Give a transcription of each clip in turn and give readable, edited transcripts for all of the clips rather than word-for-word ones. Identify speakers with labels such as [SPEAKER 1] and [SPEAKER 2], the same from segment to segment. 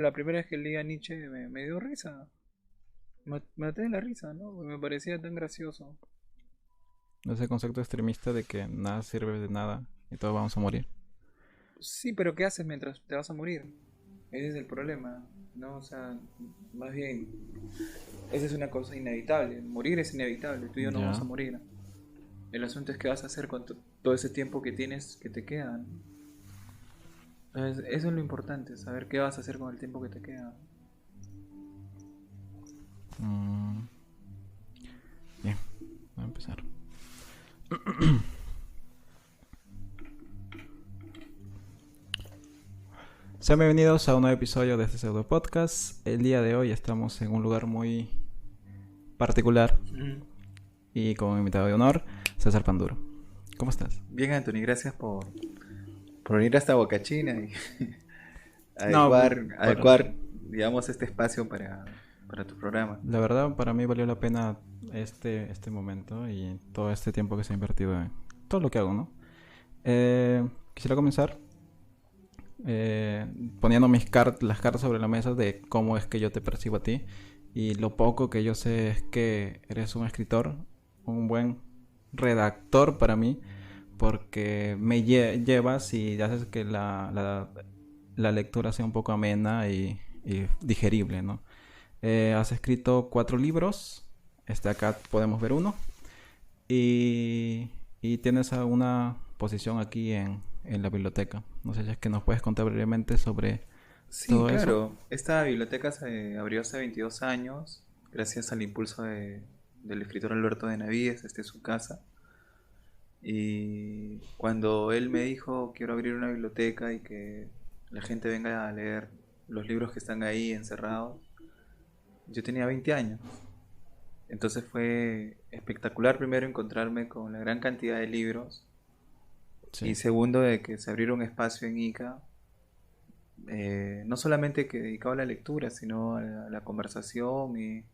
[SPEAKER 1] La primera vez que leí a Nietzsche me dio risa. Me maté de la risa, ¿no? Me parecía tan gracioso.
[SPEAKER 2] Ese concepto extremista de que nada sirve de nada y todos vamos a morir.
[SPEAKER 1] Sí, pero ¿qué haces mientras te vas a morir? Ese es el problema, ¿no? O sea, más bien, esa es una cosa inevitable. Morir es inevitable, tú y yo no vamos a
[SPEAKER 2] Ya.
[SPEAKER 1] morir. El asunto es qué vas a hacer con todo ese tiempo que tienes que te queda, ¿no? Entonces, eso es lo importante, saber qué vas a hacer con el tiempo que te queda.
[SPEAKER 2] Mm, bien, voy a empezar. Sean bienvenidos a un nuevo episodio de este pseudo podcast. El día de hoy estamos en un lugar muy particular
[SPEAKER 1] Mm.
[SPEAKER 2] y como invitado de honor, César Panduro. ¿Cómo estás?
[SPEAKER 1] Bien, Anthony, gracias por venir hasta Boca China y
[SPEAKER 2] No,
[SPEAKER 1] adecuar, digamos, este espacio para tu programa.
[SPEAKER 2] la verdad para mí valió la pena este momento y todo este tiempo que se ha invertido en todo lo que hago, ¿no? Quisiera comenzar eh, poniendo las cartas sobre la mesa de cómo es que yo te percibo a ti. Y lo poco que yo sé es que eres un escritor, un buen redactor para mí, porque llevas y haces que la lectura sea un poco amena y digerible, ¿no? Has escrito 4 libros, acá podemos ver uno, y tienes una posición aquí en la biblioteca. No sé si es que nos puedes contar brevemente sobre
[SPEAKER 1] Sí,
[SPEAKER 2] todo eso.
[SPEAKER 1] claro. Esta biblioteca se abrió hace 22 años, gracias al impulso del escritor Alberto de Navíes, es su casa. Y cuando él me dijo, quiero abrir una biblioteca y que la gente venga a leer los libros que están ahí encerrados, yo tenía 20 años. Entonces fue espectacular primero encontrarme con la gran cantidad de libros y
[SPEAKER 2] Sí,
[SPEAKER 1] segundo de que se abriera un espacio en Ica, no solamente que dedicado a la lectura, sino a la conversación y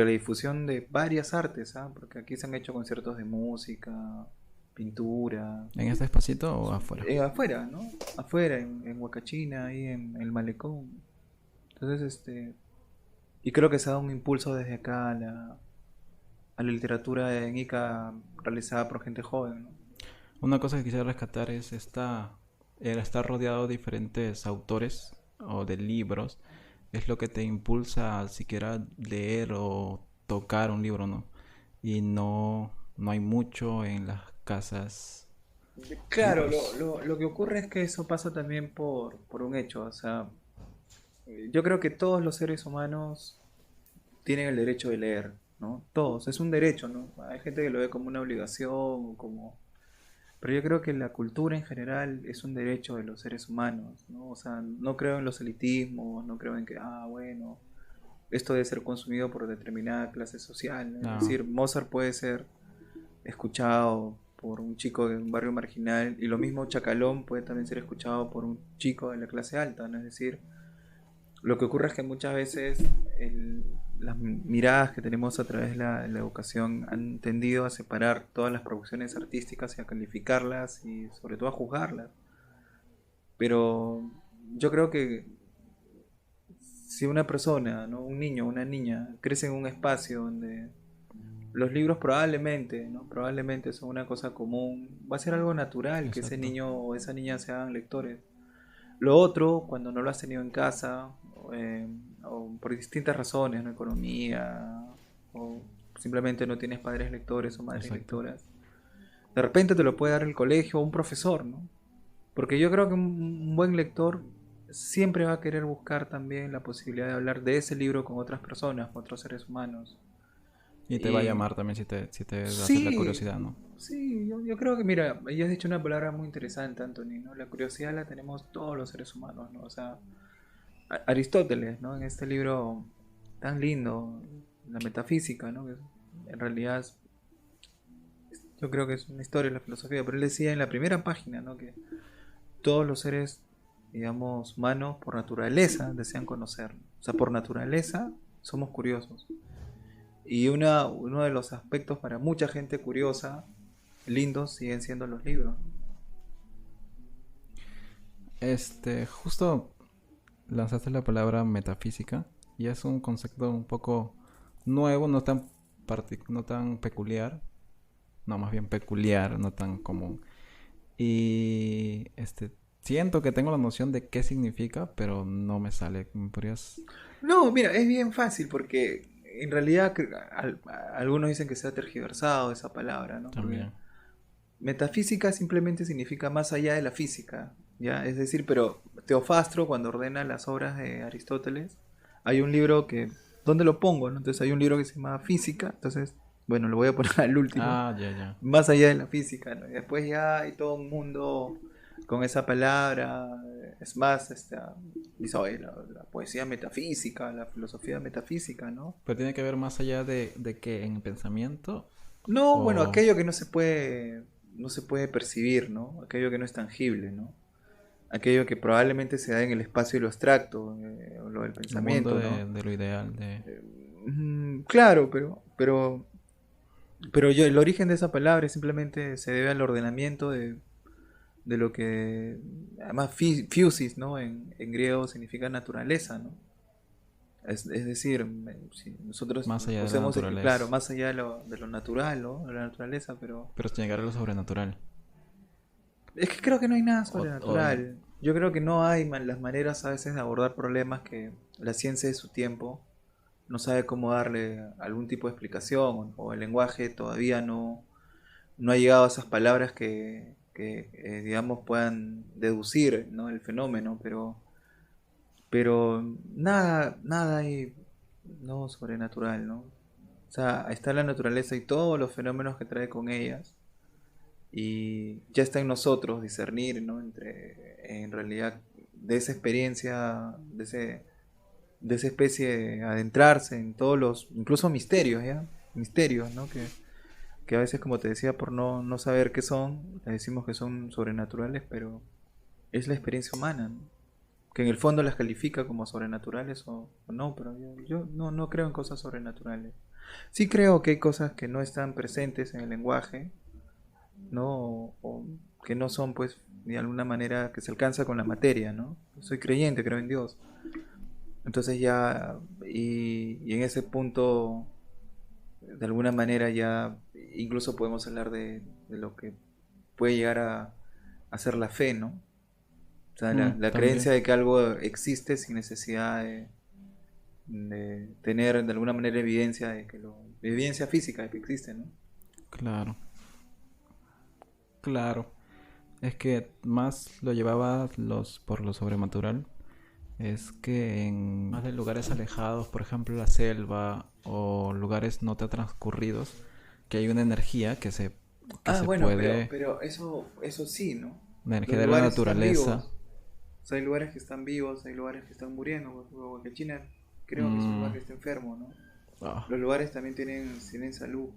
[SPEAKER 1] a la difusión de varias artes, ¿ah? Porque aquí se han hecho conciertos de música, pintura,
[SPEAKER 2] en este espacito o afuera.
[SPEAKER 1] afuera, ¿no? Afuera, en Huacachina, ahí en el malecón. Entonces, y creo que se ha dado un impulso desde acá a la literatura en Ica realizada por gente joven, ¿no?
[SPEAKER 2] Una cosa que quisiera rescatar es el estar rodeado de diferentes autores o de libros. Es lo que te impulsa a siquiera leer o tocar un libro, ¿no? Y no hay mucho en las casas
[SPEAKER 1] Claro,
[SPEAKER 2] libros.
[SPEAKER 1] lo que ocurre es que eso pasa también por un hecho, o sea, yo creo que todos los seres humanos tienen el derecho de leer, ¿no? Todos, es un derecho, ¿no? Hay gente que lo ve como una obligación, o como... Pero yo creo que la cultura en general es un derecho de los seres humanos, ¿no? O sea, no creo en los elitismos, no creo en que, bueno, esto debe ser consumido por determinada clase social, ¿no? Es
[SPEAKER 2] No,
[SPEAKER 1] decir, Mozart puede ser escuchado por un chico de un barrio marginal y lo mismo Chacalón puede también ser escuchado por un chico de la clase alta, ¿no? Es decir, lo que ocurre es que muchas veces las miradas que tenemos a través de la educación han tendido a separar todas las producciones artísticas y a calificarlas y sobre todo a juzgarlas. Pero yo creo que si una persona, ¿no? Un niño o una niña, crece en un espacio donde los libros probablemente, ¿no? Probablemente son una cosa común, va a ser algo natural que ese
[SPEAKER 2] exacto.
[SPEAKER 1] niño o esa niña sean lectores. Lo otro, cuando no lo has tenido en casa, o por distintas razones, ¿no? Economía, o simplemente no tienes padres lectores o madres
[SPEAKER 2] Exacto.
[SPEAKER 1] lectoras, de repente te lo puede dar el colegio o un profesor, ¿no? Porque yo creo que un buen lector siempre va a querer buscar también la posibilidad de hablar de ese libro con otras personas, con otros seres humanos.
[SPEAKER 2] Y te va a
[SPEAKER 1] Y
[SPEAKER 2] llamar también si te hace la
[SPEAKER 1] sí,
[SPEAKER 2] curiosidad, ¿no?
[SPEAKER 1] sí, yo creo que, mira, ya has dicho una palabra muy interesante, Anthony, ¿no? La curiosidad la tenemos todos los seres humanos, ¿no? O sea, Aristóteles, ¿no? En este libro tan lindo, la metafísica, ¿no? Que en realidad yo creo que es una historia de la filosofía, pero él decía en la primera página, ¿no? Que todos los seres, digamos, humanos por naturaleza desean conocer. O sea, por naturaleza somos curiosos. Y uno de los aspectos para mucha gente curiosa, lindos, siguen siendo los libros.
[SPEAKER 2] Justo lanzaste la palabra metafísica y es un concepto un poco nuevo, no tan peculiar, no, más bien peculiar, no tan común. Y siento que tengo la noción de qué significa, pero no me sale. ¿Me podrías?
[SPEAKER 1] No, mira, es bien fácil porque en realidad algunos dicen que se ha tergiversado esa palabra, ¿no? Porque
[SPEAKER 2] También.
[SPEAKER 1] metafísica simplemente significa más allá de la física, ¿ya? Es decir, pero Teofastro, cuando ordena las obras de Aristóteles, hay un libro que, ¿dónde lo pongo, no? Entonces hay un libro que se llama Física, entonces, bueno, lo voy a poner al último,
[SPEAKER 2] Ah, ya, ya.
[SPEAKER 1] más allá de la física, ¿no? Y después ya hay todo un mundo con esa palabra, es más, dice, oye, la poesía metafísica, la filosofía metafísica, ¿no?
[SPEAKER 2] Pero tiene que ver más allá de que en pensamiento
[SPEAKER 1] No, bueno,
[SPEAKER 2] o
[SPEAKER 1] aquello que no se puede percibir, ¿no? Aquello que no es tangible, ¿no? Aquello que probablemente se da en el espacio de lo abstracto, o lo del
[SPEAKER 2] el mundo
[SPEAKER 1] pensamiento, ¿no?
[SPEAKER 2] de lo ideal, de...
[SPEAKER 1] Claro, pero el origen de esa palabra simplemente se debe al ordenamiento de lo que, además, physis, ¿no? En griego significa naturaleza, ¿no? Es decir, si nosotros
[SPEAKER 2] Más allá de la
[SPEAKER 1] usemos, claro,
[SPEAKER 2] naturaleza.
[SPEAKER 1] más allá de lo natural, ¿no? De la naturaleza, pero
[SPEAKER 2] Pero sin llegar a lo sobrenatural.
[SPEAKER 1] es que creo que no hay nada
[SPEAKER 2] O en...
[SPEAKER 1] sobrenatural. Yo creo que no hay las maneras a veces de abordar problemas que la ciencia de su tiempo no sabe cómo darle algún tipo de explicación, o el lenguaje todavía no ha llegado a esas palabras que digamos, puedan deducir, ¿no? El fenómeno, pero nada hay, no, sobrenatural, ¿no? O sea, está la naturaleza y todos los fenómenos que trae con ellas, y ya está en nosotros discernir, ¿no? Entre, en realidad, de esa experiencia, de esa especie de adentrarse en todos los, incluso misterios, ¿ya? Misterios, ¿no? Que a veces, como te decía, por no saber qué son, le decimos que son sobrenaturales, pero es la experiencia humana, ¿no? Que en el fondo las califica como sobrenaturales o no, pero yo no creo en cosas sobrenaturales. Sí creo que hay cosas que no están presentes en el lenguaje, ¿no? O que no son, pues, de alguna manera que se alcanza con la materia, ¿no? Soy creyente, creo en Dios. Entonces ya, y en ese punto, de alguna manera ya incluso podemos hablar de lo que puede llegar a ser la fe, ¿no? O sea, la
[SPEAKER 2] también.
[SPEAKER 1] creencia de que algo existe sin necesidad de tener de alguna manera evidencia evidencia física de que existe, ¿no?
[SPEAKER 2] Claro. Claro. Es que más lo llevaba por lo sobrenatural. Es que en más de lugares alejados, por ejemplo la selva o lugares no tan transcurridos, que hay una energía que
[SPEAKER 1] Ah,
[SPEAKER 2] se
[SPEAKER 1] bueno, pero,
[SPEAKER 2] puede,
[SPEAKER 1] pero eso sí, ¿no?
[SPEAKER 2] una energía
[SPEAKER 1] Los
[SPEAKER 2] de la
[SPEAKER 1] lugares están
[SPEAKER 2] naturaleza.
[SPEAKER 1] vivos. O sea, hay lugares que están vivos, hay lugares que están muriendo. Por ejemplo, Huacachina creo que es un lugar
[SPEAKER 2] Mm,
[SPEAKER 1] que está enfermo, ¿no?
[SPEAKER 2] ah,
[SPEAKER 1] Los lugares también tienen salud.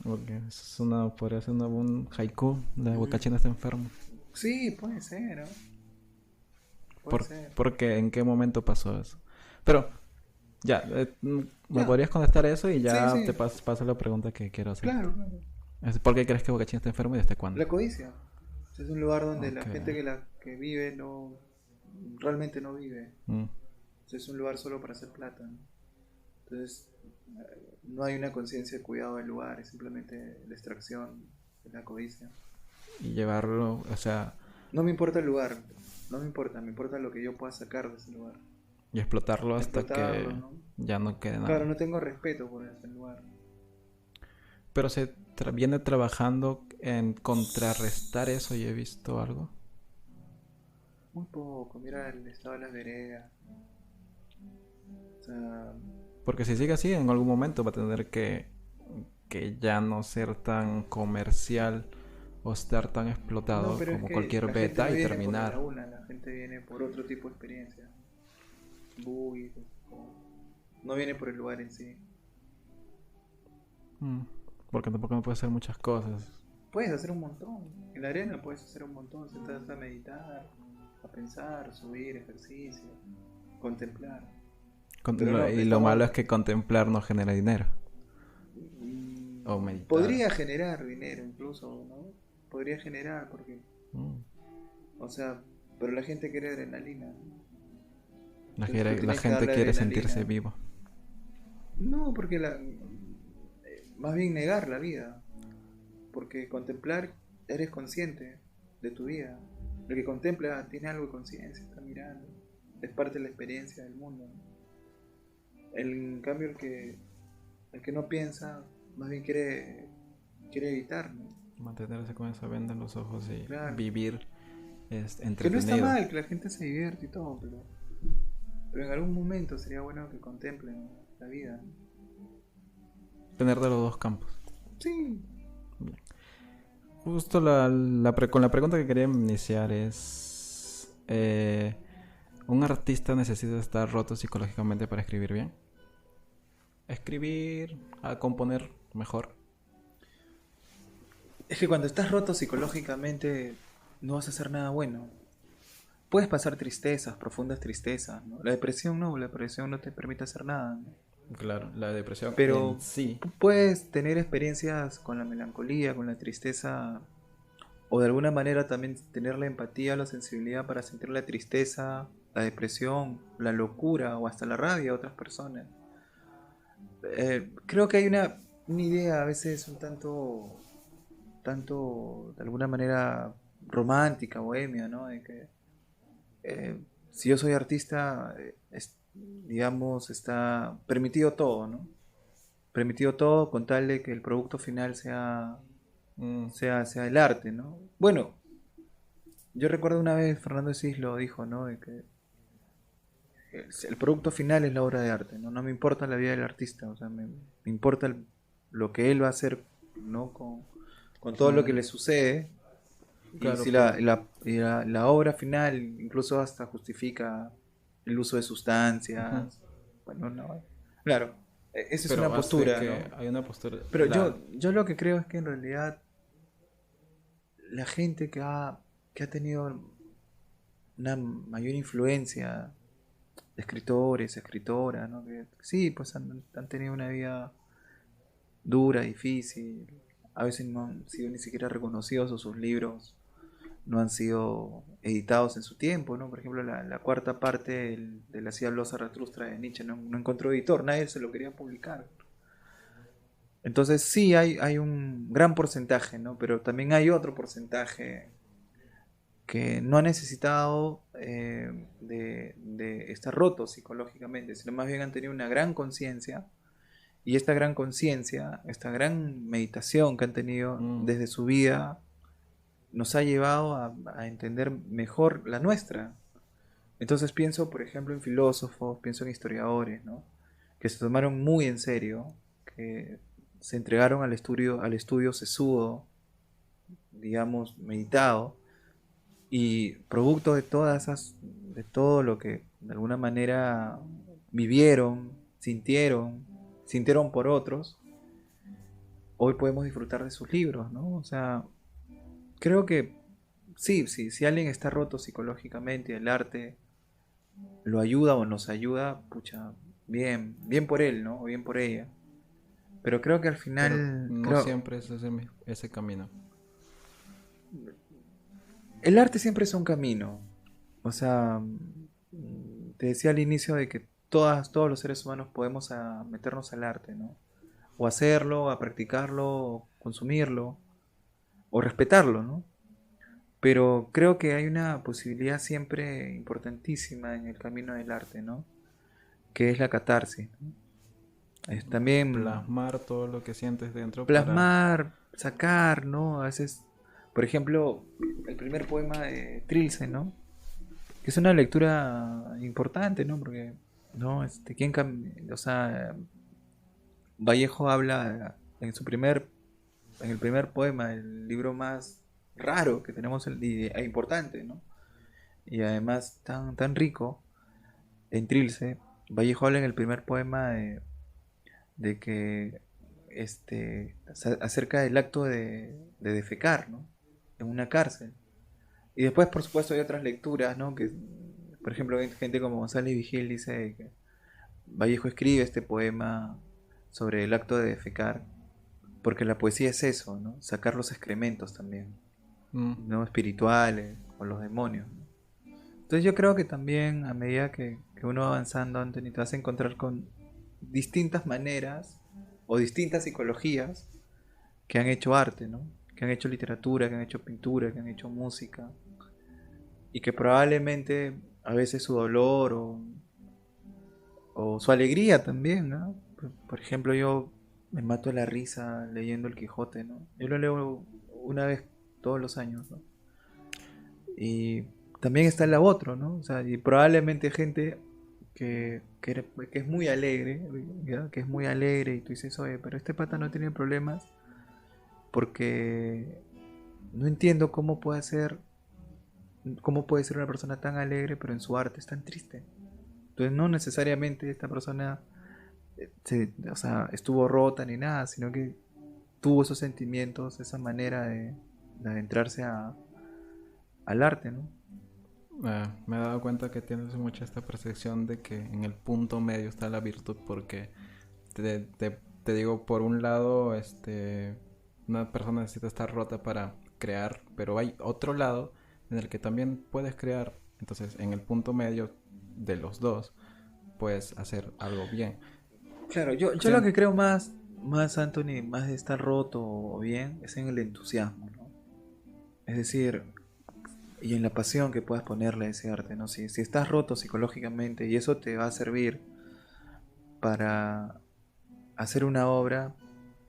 [SPEAKER 2] porque podría ser un haiku, la
[SPEAKER 1] Ujú.
[SPEAKER 2] Huacachina está enfermo.
[SPEAKER 1] Sí, puede ser, ¿no? Puede
[SPEAKER 2] ¿Por,
[SPEAKER 1] ser.
[SPEAKER 2] porque en qué momento pasó eso? Pero ya, me
[SPEAKER 1] Ya,
[SPEAKER 2] podrías contestar eso y
[SPEAKER 1] sí,
[SPEAKER 2] ya te
[SPEAKER 1] sí,
[SPEAKER 2] paso la pregunta que quiero hacer.
[SPEAKER 1] claro, claro.
[SPEAKER 2] ¿Por qué crees que Huacachina está enfermo y desde cuándo?
[SPEAKER 1] La codicia. Es un lugar donde
[SPEAKER 2] Ok.
[SPEAKER 1] la gente que vive realmente no vive.
[SPEAKER 2] Mm,
[SPEAKER 1] Es un lugar solo para hacer plata, ¿no? Entonces, no hay una conciencia de cuidado del lugar, es simplemente la extracción de la codicia.
[SPEAKER 2] y llevarlo, o sea,
[SPEAKER 1] No me importa el lugar, no me importa lo que yo pueda sacar de ese lugar.
[SPEAKER 2] y explotarlo hasta
[SPEAKER 1] Explotarlo,
[SPEAKER 2] que
[SPEAKER 1] ¿no?
[SPEAKER 2] ya no quede
[SPEAKER 1] Claro,
[SPEAKER 2] nada.
[SPEAKER 1] no tengo respeto por ese lugar.
[SPEAKER 2] Pero viene trabajando en contrarrestar eso y he visto algo.
[SPEAKER 1] Muy poco, mira el estado de las veredas. O sea,
[SPEAKER 2] Porque si sigue así, en algún momento va a tener que ya no ser tan comercial o estar tan
[SPEAKER 1] no,
[SPEAKER 2] explotado
[SPEAKER 1] pero es
[SPEAKER 2] como
[SPEAKER 1] que
[SPEAKER 2] cualquier
[SPEAKER 1] la gente
[SPEAKER 2] beta
[SPEAKER 1] no
[SPEAKER 2] y
[SPEAKER 1] viene por la
[SPEAKER 2] terminar.
[SPEAKER 1] laguna, la gente viene por otro tipo de experiencia. Buggy, no viene por el lugar en sí.
[SPEAKER 2] Mm, porque tampoco no puede hacer muchas cosas.
[SPEAKER 1] Puedes hacer un montón. En la arena puedes hacer un montón. Sentarte a meditar, a pensar, subir, ejercicio, contemplar. Pero no,
[SPEAKER 2] Y lo malo
[SPEAKER 1] estamos.
[SPEAKER 2] es que contemplar no genera dinero. O meditar.
[SPEAKER 1] Podría generar dinero incluso, ¿no? Podría generar, porque,
[SPEAKER 2] Mm,
[SPEAKER 1] o sea, pero la gente quiere adrenalina, ¿no? Entonces tú
[SPEAKER 2] La
[SPEAKER 1] tienes que
[SPEAKER 2] gente
[SPEAKER 1] darle
[SPEAKER 2] quiere sentirse
[SPEAKER 1] adrenalina.
[SPEAKER 2] vivo.
[SPEAKER 1] No, porque más bien negar la vida. Porque contemplar, eres consciente de tu vida. El que contempla tiene algo de conciencia, está mirando. Es parte de la experiencia del mundo, ¿no? En cambio, el que no piensa, más bien quiere evitar, ¿no?
[SPEAKER 2] Mantenerse con esa venda en los ojos y
[SPEAKER 1] Claro.
[SPEAKER 2] vivir
[SPEAKER 1] Que no está
[SPEAKER 2] entretenido.
[SPEAKER 1] mal, que la gente se divierte y todo, pero en algún momento sería bueno que contemplen la vida, ¿no?
[SPEAKER 2] Tener de los dos campos.
[SPEAKER 1] Sí.
[SPEAKER 2] Bien. Justo con la pregunta que quería iniciar es... ¿un artista necesita estar roto psicológicamente para escribir bien? Escribir, a componer mejor.
[SPEAKER 1] Es que cuando estás roto psicológicamente no vas a hacer nada bueno. Puedes pasar tristezas, profundas tristezas, ¿no? La depresión no te permite hacer nada, ¿no?
[SPEAKER 2] Claro, la depresión en
[SPEAKER 1] Pero
[SPEAKER 2] sí.
[SPEAKER 1] puedes tener experiencias con la melancolía, con la tristeza, o de alguna manera también tener la empatía, la sensibilidad para sentir la tristeza, la depresión, la locura o hasta la rabia de otras personas. Creo que hay una idea a veces un tanto de alguna manera romántica, bohemia, ¿no? De que si yo soy artista, digamos, está permitido todo, ¿no? Permitido todo con tal de que el producto final
[SPEAKER 2] Mm,
[SPEAKER 1] sea el arte, ¿no? Bueno, yo recuerdo una vez Fernando Cis lo dijo, ¿no? De que el producto final es la obra de arte, ¿no? No me importa la vida del artista, o sea, me importa lo que él va a hacer, ¿no? Con todo lo que
[SPEAKER 2] mm,
[SPEAKER 1] le sucede. Y
[SPEAKER 2] claro,
[SPEAKER 1] si
[SPEAKER 2] por...
[SPEAKER 1] la obra final incluso hasta justifica el uso de
[SPEAKER 2] Ujú.
[SPEAKER 1] sustancias, bueno, no. Claro, esa es una
[SPEAKER 2] Pero hace
[SPEAKER 1] postura,
[SPEAKER 2] que
[SPEAKER 1] ¿no?
[SPEAKER 2] hay una postura...
[SPEAKER 1] Pero yo lo que creo es que en realidad la gente que ha tenido una mayor influencia de escritores, escritoras, ¿no? Que sí, pues han tenido una vida dura, difícil, a veces no han sido ni siquiera reconocidos o sus libros no han sido editados en su tiempo, ¿no? Por ejemplo, la cuarta parte de la Cía Blosa Zaratustra de Nietzsche no encontró editor, nadie se lo quería publicar. Entonces sí hay un gran porcentaje, ¿no? Pero también hay otro porcentaje que no ha necesitado de estar roto psicológicamente, sino más bien han tenido una gran conciencia y esta gran conciencia, esta gran meditación que han tenido
[SPEAKER 2] Mm,
[SPEAKER 1] desde su vida nos ha llevado a entender mejor la nuestra. Entonces pienso, por ejemplo, en filósofos, pienso en historiadores, ¿no? Que se tomaron muy en serio, que se entregaron al estudio sesudo, digamos, meditado, y producto de de todo lo que de alguna manera vivieron, sintieron por otros, hoy podemos disfrutar de sus libros, ¿no? O sea, creo que sí, si alguien está roto psicológicamente, el arte lo ayuda o nos ayuda, pucha, bien por él, ¿no? O bien por ella. Pero creo que al
[SPEAKER 2] pero
[SPEAKER 1] final,
[SPEAKER 2] no siempre es ese camino.
[SPEAKER 1] el arte siempre es un camino. O sea, te decía al inicio de que todos los seres humanos podemos meternos al arte, ¿no? O hacerlo, a practicarlo, o consumirlo, o respetarlo, ¿no? Pero creo que hay una posibilidad siempre importantísima en el camino del arte, ¿no? Que es la catarsis, ¿no? Es también
[SPEAKER 2] Plasmar todo lo que sientes dentro para...
[SPEAKER 1] plasmar, sacar, ¿no? A veces, por ejemplo, el primer poema de Trilce, ¿no? Que es una lectura importante, ¿no? Porque, ¿no? O sea, Vallejo habla en el primer poema, el libro más raro que tenemos e importante, ¿no? Y además tan rico, en Trilce, Vallejo habla en el primer poema de que acerca del acto de defecar, ¿no? En una cárcel. Y después, por supuesto, hay otras lecturas, ¿no? Que, por ejemplo, hay gente como González Vigil dice que Vallejo escribe este poema sobre el acto de defecar, porque la poesía es eso, ¿no? Sacar los excrementos también,
[SPEAKER 2] Mm,
[SPEAKER 1] ¿no? Espirituales o los demonios, ¿no? Entonces yo creo que también a medida que que uno va avanzando, Anthony, te vas a encontrar con distintas maneras o distintas psicologías que han hecho arte, ¿no? Que han hecho literatura, que han hecho pintura, que han hecho música. Y que probablemente a veces su dolor o su alegría también, ¿no? Por ejemplo, yo me mato de la risa leyendo El Quijote, ¿no? Yo lo leo una vez todos los años, ¿no? Y también está el lado otro, ¿no? O sea, y probablemente gente que es muy alegre, ¿ya? Que es muy alegre y tú dices, oye, pero este pata no tiene problemas porque no entiendo cómo puede ser una persona tan alegre pero en su arte es tan triste. Entonces no necesariamente esta persona o sea, estuvo rota ni nada, sino que tuvo esos sentimientos, esa manera de adentrarse al arte, ¿no?
[SPEAKER 2] Me he dado cuenta que tienes mucha esta percepción de que en el punto medio está la virtud, porque te digo, por un lado, una persona necesita estar rota para crear, pero hay otro lado en el que también puedes crear. Entonces, en el punto medio de los dos, puedes hacer algo bien.
[SPEAKER 1] Claro, yo lo
[SPEAKER 2] Sien-
[SPEAKER 1] que creo más Anthony, más de estar roto o bien, es en el entusiasmo, ¿no? Es decir, y en la pasión que puedas ponerle a ese arte, ¿no? Si estás roto psicológicamente y eso te va a servir para hacer una obra,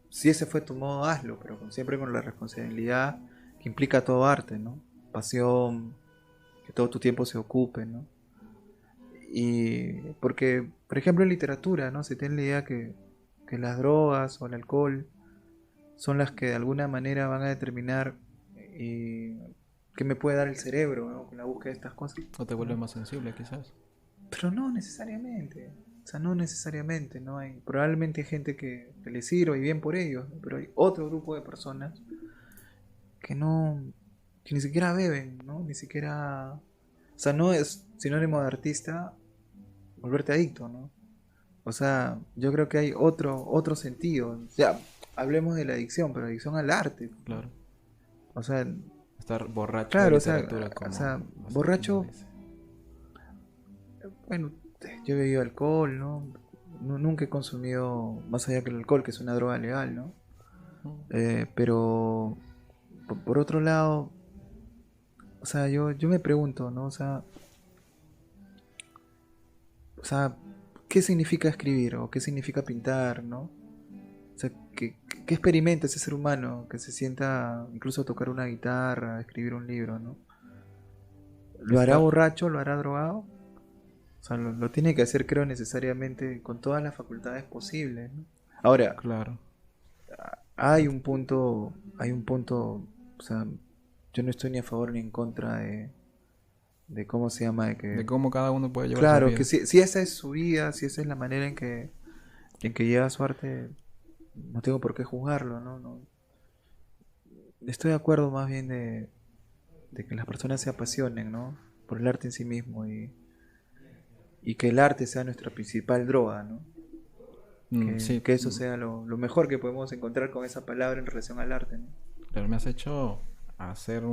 [SPEAKER 1] si ese fue tu modo, hazlo, pero siempre con la responsabilidad que implica todo arte, ¿no? Pasión, que todo tu tiempo se ocupe, ¿no? Y porque, por ejemplo, en literatura, ¿no? Se tiene la idea que las drogas o el alcohol son las que de alguna manera van a determinar qué me puede dar el cerebro, ¿no? Con la búsqueda de estas cosas,
[SPEAKER 2] o te vuelve
[SPEAKER 1] ¿no?
[SPEAKER 2] más sensible, quizás.
[SPEAKER 1] Pero no necesariamente. O sea, no necesariamente, ¿no? Probablemente hay gente que le sirve y bien por ellos, ¿no? Pero hay otro grupo de personas que no, que ni siquiera beben, ¿no? Ni siquiera, o sea, no es sinónimo de artista volverte adicto, ¿no? O sea, yo creo que hay otro sentido. Ya, hablemos de la adicción, pero adicción al arte.
[SPEAKER 2] Claro.
[SPEAKER 1] O sea,
[SPEAKER 2] Estar borracho de
[SPEAKER 1] claro,
[SPEAKER 2] literatura,
[SPEAKER 1] o
[SPEAKER 2] como
[SPEAKER 1] sea,
[SPEAKER 2] lo
[SPEAKER 1] borracho,
[SPEAKER 2] dice.
[SPEAKER 1] bueno, yo he bebido alcohol, ¿no? Nunca he consumido más allá que el alcohol, que es una droga legal, ¿no? Pero por otro lado, o sea, yo me pregunto, ¿no? O sea, ¿qué significa escribir o qué significa pintar, ¿no? O sea, ¿qué experimenta ese ser humano que se sienta incluso a tocar una guitarra, a escribir un libro, ¿no? ¿Lo hará
[SPEAKER 2] Estar,
[SPEAKER 1] borracho? ¿Lo hará drogado? O sea, lo tiene que hacer, creo, necesariamente con todas las facultades posibles, ¿no? Ahora,
[SPEAKER 2] claro.
[SPEAKER 1] hay un punto, o sea, yo no estoy ni a favor ni en contra de cómo se llama, de
[SPEAKER 2] De
[SPEAKER 1] que,
[SPEAKER 2] cómo cada uno puede llevar su
[SPEAKER 1] claro, que
[SPEAKER 2] vida.
[SPEAKER 1] si esa es su vida, si esa es la manera en que lleva su arte, no tengo por qué juzgarlo, ¿no? Estoy de acuerdo más bien de que las personas se apasionen, ¿no? Por el arte en sí mismo y que el arte sea nuestra principal droga, ¿no? Que,
[SPEAKER 2] Sí,
[SPEAKER 1] que eso sea lo mejor que podemos encontrar con esa palabra en relación al arte, ¿no?
[SPEAKER 2] pero me has hecho hacer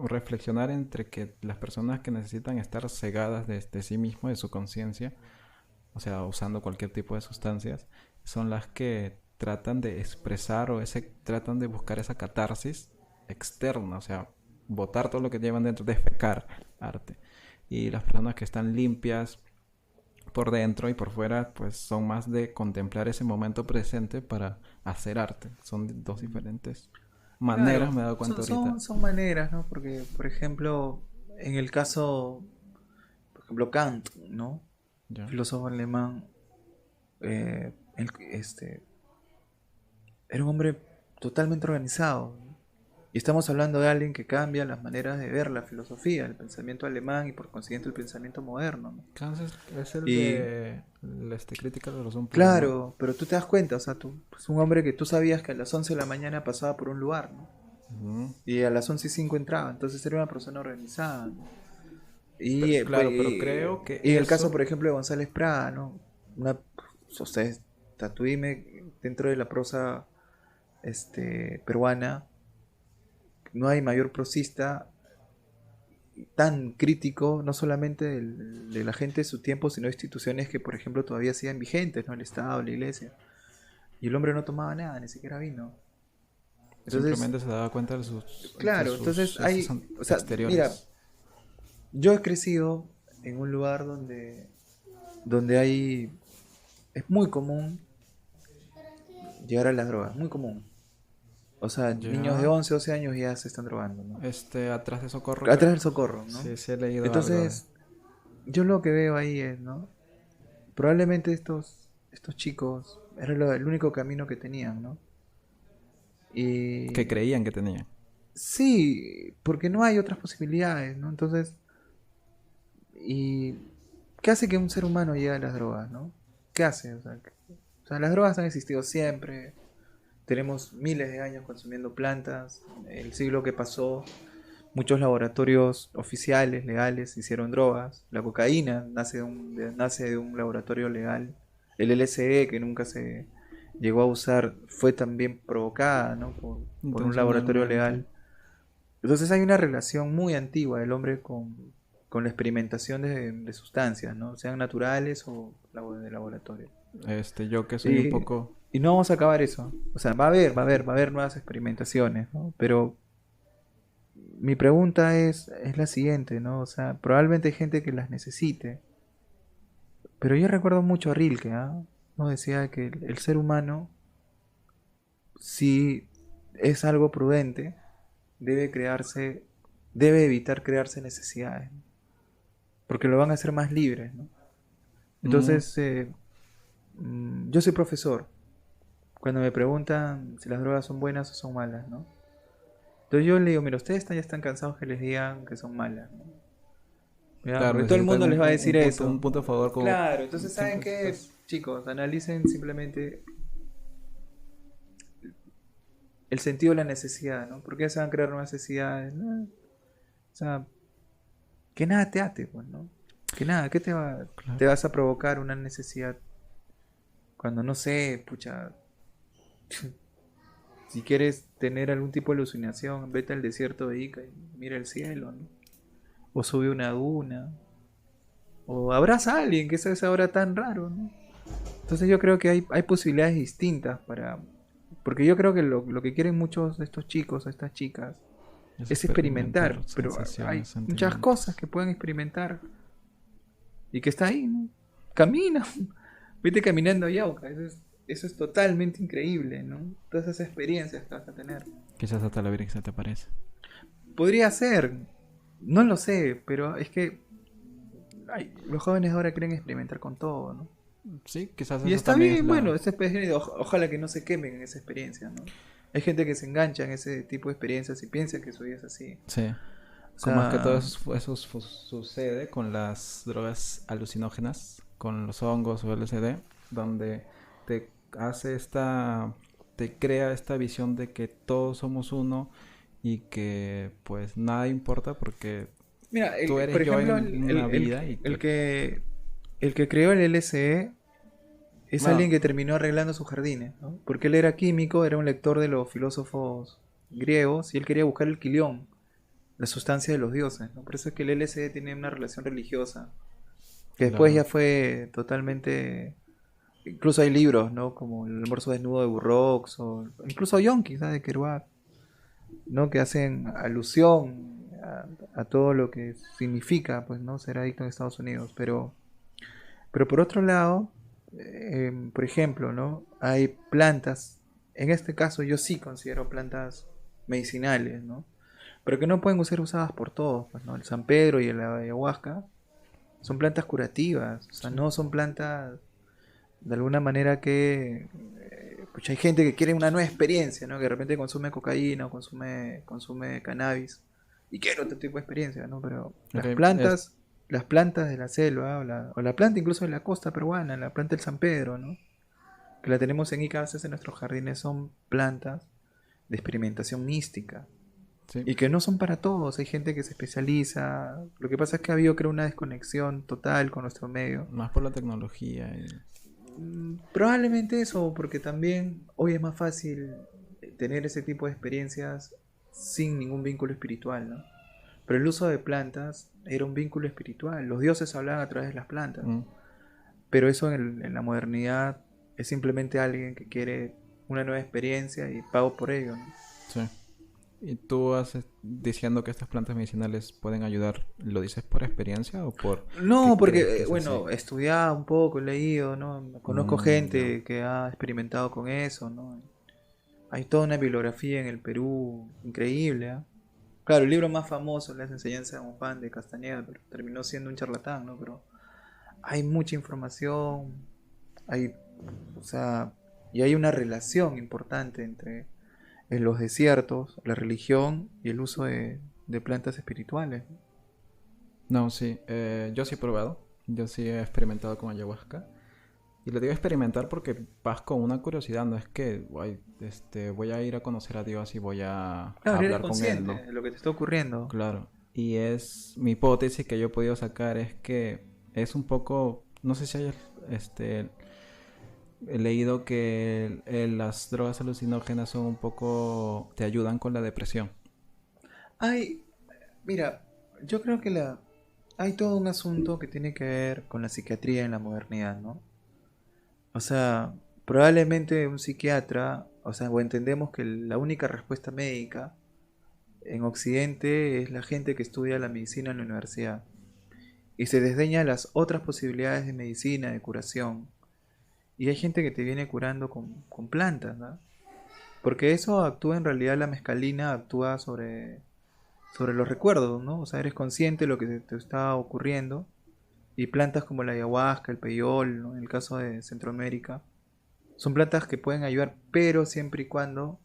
[SPEAKER 2] reflexionar entre que las personas que necesitan estar cegadas de sí mismo, de su conciencia, o sea, usando cualquier tipo de sustancias, son las que tratan de expresar tratan de buscar esa catarsis externa, o sea, botar todo lo que llevan dentro, defecar arte. Y las personas que están limpias por dentro y por fuera, pues son más de contemplar ese momento presente para hacer arte. Son dos diferentes maneras,
[SPEAKER 1] Claro,
[SPEAKER 2] me he dado cuenta
[SPEAKER 1] son,
[SPEAKER 2] ahorita.
[SPEAKER 1] son, son maneras, ¿no? Porque, por ejemplo, en el caso, por ejemplo, Kant, ¿no?
[SPEAKER 2] Ya.
[SPEAKER 1] Filósofo alemán, era un hombre totalmente organizado, ¿no? Y estamos hablando de alguien que cambia las maneras de ver la filosofía, el pensamiento alemán y por consiguiente el pensamiento moderno, ¿no?
[SPEAKER 2] Kansas es el
[SPEAKER 1] Y
[SPEAKER 2] de crítica de la razón pura, ¿no?
[SPEAKER 1] claro, pero tú te das cuenta, o sea, tú es un hombre que tú sabías que a las 11 de la mañana pasaba por un lugar, ¿no?
[SPEAKER 2] Ujú.
[SPEAKER 1] Y a las 11:05 entraba, entonces era una persona organizada, ¿no? Y, pues,
[SPEAKER 2] Claro, pero creo que
[SPEAKER 1] y en el caso,
[SPEAKER 2] eso,
[SPEAKER 1] por ejemplo, de González Prada, ¿no? Ustedes, tú dime, dentro de la prosa peruana, no hay mayor prosista tan crítico, no solamente de la gente de su tiempo, sino de instituciones que, por ejemplo, todavía siguen vigentes, ¿no? El Estado, la Iglesia. Y el hombre no tomaba nada, ni siquiera vino. Entonces,
[SPEAKER 2] Simplemente se daba cuenta de
[SPEAKER 1] claro, entonces
[SPEAKER 2] sus hechos
[SPEAKER 1] o sea, mira,
[SPEAKER 2] exteriores.
[SPEAKER 1] yo he crecido en un lugar donde es muy común llegar a las drogas, muy común. O sea, niños de
[SPEAKER 2] Ya,
[SPEAKER 1] 11 12 años ya se están drogando, ¿no?
[SPEAKER 2] atrás de Socorro,
[SPEAKER 1] Atrás
[SPEAKER 2] creo.
[SPEAKER 1] del Socorro, ¿no?
[SPEAKER 2] Sí, sí he leído algo de...
[SPEAKER 1] Entonces, yo lo que veo ahí es, ¿no? Probablemente estos chicos era el único camino que tenían, ¿no?
[SPEAKER 2] Que
[SPEAKER 1] Y
[SPEAKER 2] creían que tenían.
[SPEAKER 1] sí, porque no hay otras posibilidades, ¿no? Entonces, ¿y qué hace que un ser humano llegue a las drogas, ¿no? ¿Qué hace? O sea, las drogas han existido siempre. Tenemos miles de años consumiendo plantas. El siglo que pasó, muchos laboratorios oficiales, legales, hicieron drogas. La cocaína nace de un laboratorio legal. El LSD, que nunca se llegó a usar, fue también provocada, ¿no? Por un laboratorio
[SPEAKER 2] Intencionalmente.
[SPEAKER 1] legal. Entonces hay una relación muy antigua del hombre con la experimentación de sustancias, ¿no? Sean naturales o de laboratorio.
[SPEAKER 2] Yo que soy un
[SPEAKER 1] Y,
[SPEAKER 2] poco...
[SPEAKER 1] y no vamos a acabar eso. O sea, va a haber nuevas experimentaciones, ¿no? Pero mi pregunta es la siguiente, ¿no? O sea, probablemente hay gente que las necesite. Pero yo recuerdo mucho a Rilke, ¿ah? ¿No? Decía que el ser humano, si es algo prudente, debe crearse, debe evitar crearse necesidades, ¿no? Porque lo van a hacer más libres, ¿no?
[SPEAKER 2] mm,
[SPEAKER 1] Entonces, yo soy profesor. Cuando me preguntan si las drogas son buenas o son malas, ¿no? Entonces yo le digo, mira, ya están cansados que les digan que son malas, ¿no? ¿Ya?
[SPEAKER 2] claro,
[SPEAKER 1] Porque todo el
[SPEAKER 2] necesitan
[SPEAKER 1] mundo les va a decir
[SPEAKER 2] un
[SPEAKER 1] eso.
[SPEAKER 2] punto a favor como...
[SPEAKER 1] Claro, entonces ¿saben
[SPEAKER 2] Siempre
[SPEAKER 1] qué?
[SPEAKER 2] estás...
[SPEAKER 1] Chicos, analicen simplemente el sentido de la necesidad, ¿no? ¿Por qué se van a crear nuevas necesidades? ¿No? O sea, que nada te ate, pues, ¿no? Que nada, ¿qué te
[SPEAKER 2] Claro.
[SPEAKER 1] vas a provocar una necesidad cuando no sé, pucha, si quieres tener algún tipo de alucinación, vete al desierto de Ica y mira el cielo, ¿no? O sube una duna, o abraza a alguien, que eso es ahora tan raro, ¿no? Entonces yo creo que hay posibilidades distintas para... Porque yo creo que lo que quieren muchos de estos chicos o estas chicas
[SPEAKER 2] Es
[SPEAKER 1] es
[SPEAKER 2] experimentar
[SPEAKER 1] experimentar, pero hay
[SPEAKER 2] sensaciones,
[SPEAKER 1] muchas cosas
[SPEAKER 2] sentimientos.
[SPEAKER 1] que pueden experimentar y que está ahí, ¿no? Camina, vete caminando a Yauca, eso es totalmente increíble, ¿no? Todas esas experiencias que vas a tener.
[SPEAKER 2] Quizás hasta la Virgen se te aparece.
[SPEAKER 1] Podría ser, no lo sé, pero es que los jóvenes ahora quieren experimentar con todo, ¿no?
[SPEAKER 2] Sí, quizás
[SPEAKER 1] Y
[SPEAKER 2] eso
[SPEAKER 1] está
[SPEAKER 2] también es
[SPEAKER 1] bien, bueno,
[SPEAKER 2] la...
[SPEAKER 1] esa experiencia, ojalá que no se quemen en esa experiencia, ¿no? Hay gente que se engancha en ese tipo de experiencias y piensa que su vida es así.
[SPEAKER 2] Sí.
[SPEAKER 1] O
[SPEAKER 2] Como más que todo
[SPEAKER 1] sea,
[SPEAKER 2] sucede con las drogas alucinógenas, con los hongos o LSD, donde te hace te crea esta visión de que todos somos uno y que pues nada importa porque
[SPEAKER 1] mira,
[SPEAKER 2] tú eres
[SPEAKER 1] por
[SPEAKER 2] yo
[SPEAKER 1] ejemplo,
[SPEAKER 2] en una vida y que,
[SPEAKER 1] el que creó el LSD es alguien
[SPEAKER 2] bueno,
[SPEAKER 1] que terminó arreglando sus jardines, ¿no? Porque él era químico, era un lector de los filósofos griegos y él quería buscar el quilión, la sustancia de los dioses, ¿no? Por eso es que el LSD tiene una relación religiosa, que después
[SPEAKER 2] claro,
[SPEAKER 1] ya fue totalmente... Incluso hay libros, ¿no? Como El almuerzo desnudo de Burroughs, o incluso Yonkis, ¿sabes? De Kerouac, ¿no? Que hacen alusión a todo lo que significa, pues, ¿no? Ser adicto en Estados Unidos. Pero por otro lado, por ejemplo, ¿no? Hay plantas, en este caso yo sí considero plantas medicinales, ¿no? Pero que no pueden ser usadas por todos, pues, ¿no? El San Pedro y la ayahuasca son plantas curativas, o sea,
[SPEAKER 2] sí.
[SPEAKER 1] no son plantas de alguna manera que pues hay gente que quiere una nueva experiencia, ¿no? Que de repente consume cocaína o consume cannabis y quiere otro tipo de experiencia, ¿no? Pero
[SPEAKER 2] Ok,
[SPEAKER 1] las plantas de la selva o la planta incluso de la costa peruana, la planta del San Pedro, ¿no? Que la tenemos en Ica, a veces en nuestros jardines, son plantas de experimentación mística
[SPEAKER 2] sí,
[SPEAKER 1] y que no son para todos. Hay gente que se especializa. Lo que pasa es que ha habido, creo, una desconexión total con nuestro medio.
[SPEAKER 2] más por la tecnología.
[SPEAKER 1] Probablemente eso, porque también hoy es más fácil tener ese tipo de experiencias sin ningún vínculo espiritual, ¿no? Pero el uso de plantas era un vínculo espiritual. Los dioses hablaban a través de las plantas.
[SPEAKER 2] Mm,
[SPEAKER 1] Pero eso en la modernidad es simplemente alguien que quiere una nueva experiencia y pago por ello, ¿no?
[SPEAKER 2] sí. ¿Y tú haces diciendo que estas plantas medicinales pueden ayudar, lo dices por experiencia o por
[SPEAKER 1] No,
[SPEAKER 2] qué crees
[SPEAKER 1] porque,
[SPEAKER 2] que es así?
[SPEAKER 1] bueno, he estudiado un poco, he leído, ¿no? Conozco
[SPEAKER 2] Ya.
[SPEAKER 1] gente que ha experimentado con eso, ¿no? Hay toda una bibliografía en el Perú increíble, ¿ah? Claro, el libro más famoso, Las enseñanzas de Don Juan de Castañeda, pero terminó siendo un charlatán, ¿no? Pero hay mucha información, hay, o sea, y hay una relación importante entre los desiertos, la religión y el uso de plantas espirituales.
[SPEAKER 2] No, sí. Yo sí he probado. Yo sí he experimentado con ayahuasca. Y lo digo experimentar porque vas con una curiosidad. No es que voy a ir a conocer a Dios y voy a
[SPEAKER 1] Claro, eres
[SPEAKER 2] hablar con Él,
[SPEAKER 1] consciente
[SPEAKER 2] ¿no?
[SPEAKER 1] de lo que te está ocurriendo.
[SPEAKER 2] Claro. Y es mi hipótesis que yo he podido sacar es que es un poco, no sé si hayas he leído que las drogas alucinógenas son un poco, te ayudan con la depresión.
[SPEAKER 1] Hay, mira, yo creo que hay todo un asunto que tiene que ver con la psiquiatría en la modernidad, ¿no? O sea, probablemente un psiquiatra, o sea, o entendemos que la única respuesta médica en Occidente es la gente que estudia la medicina en la universidad y se desdeña las otras posibilidades de medicina, de curación. Y hay gente que te viene curando con plantas, ¿no? Porque eso actúa en realidad, la mescalina actúa sobre los recuerdos, ¿no? O sea, eres consciente de lo que te está ocurriendo. Y plantas como la ayahuasca, el peyol, ¿no? En el caso de Centroamérica, son plantas que pueden ayudar, pero siempre y cuando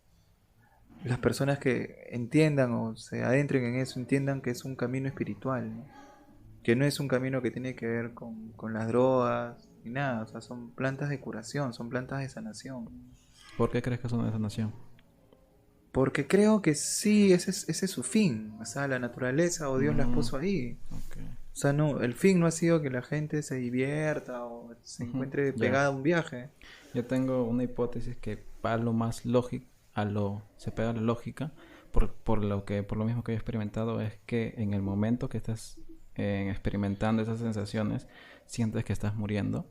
[SPEAKER 1] las personas que entiendan o se adentren en eso, entiendan que es un camino espiritual, ¿no? Que no es un camino que tiene que ver con las drogas ni nada, o sea, son plantas de curación, son plantas de sanación.
[SPEAKER 2] ¿Por qué crees que son de sanación?
[SPEAKER 1] Porque creo que sí, ese es su fin, o sea, la naturaleza o Dios las
[SPEAKER 2] Mm,
[SPEAKER 1] puso ahí.
[SPEAKER 2] ok.
[SPEAKER 1] O sea, no, el fin no ha sido que la gente se divierta o se
[SPEAKER 2] Ujú,
[SPEAKER 1] encuentre
[SPEAKER 2] ya.
[SPEAKER 1] pegada a un viaje.
[SPEAKER 2] Yo tengo una hipótesis que va a lo más lógico, se pega a la lógica, por lo mismo que he experimentado, es que en el momento que estás experimentando esas sensaciones, sientes que estás muriendo.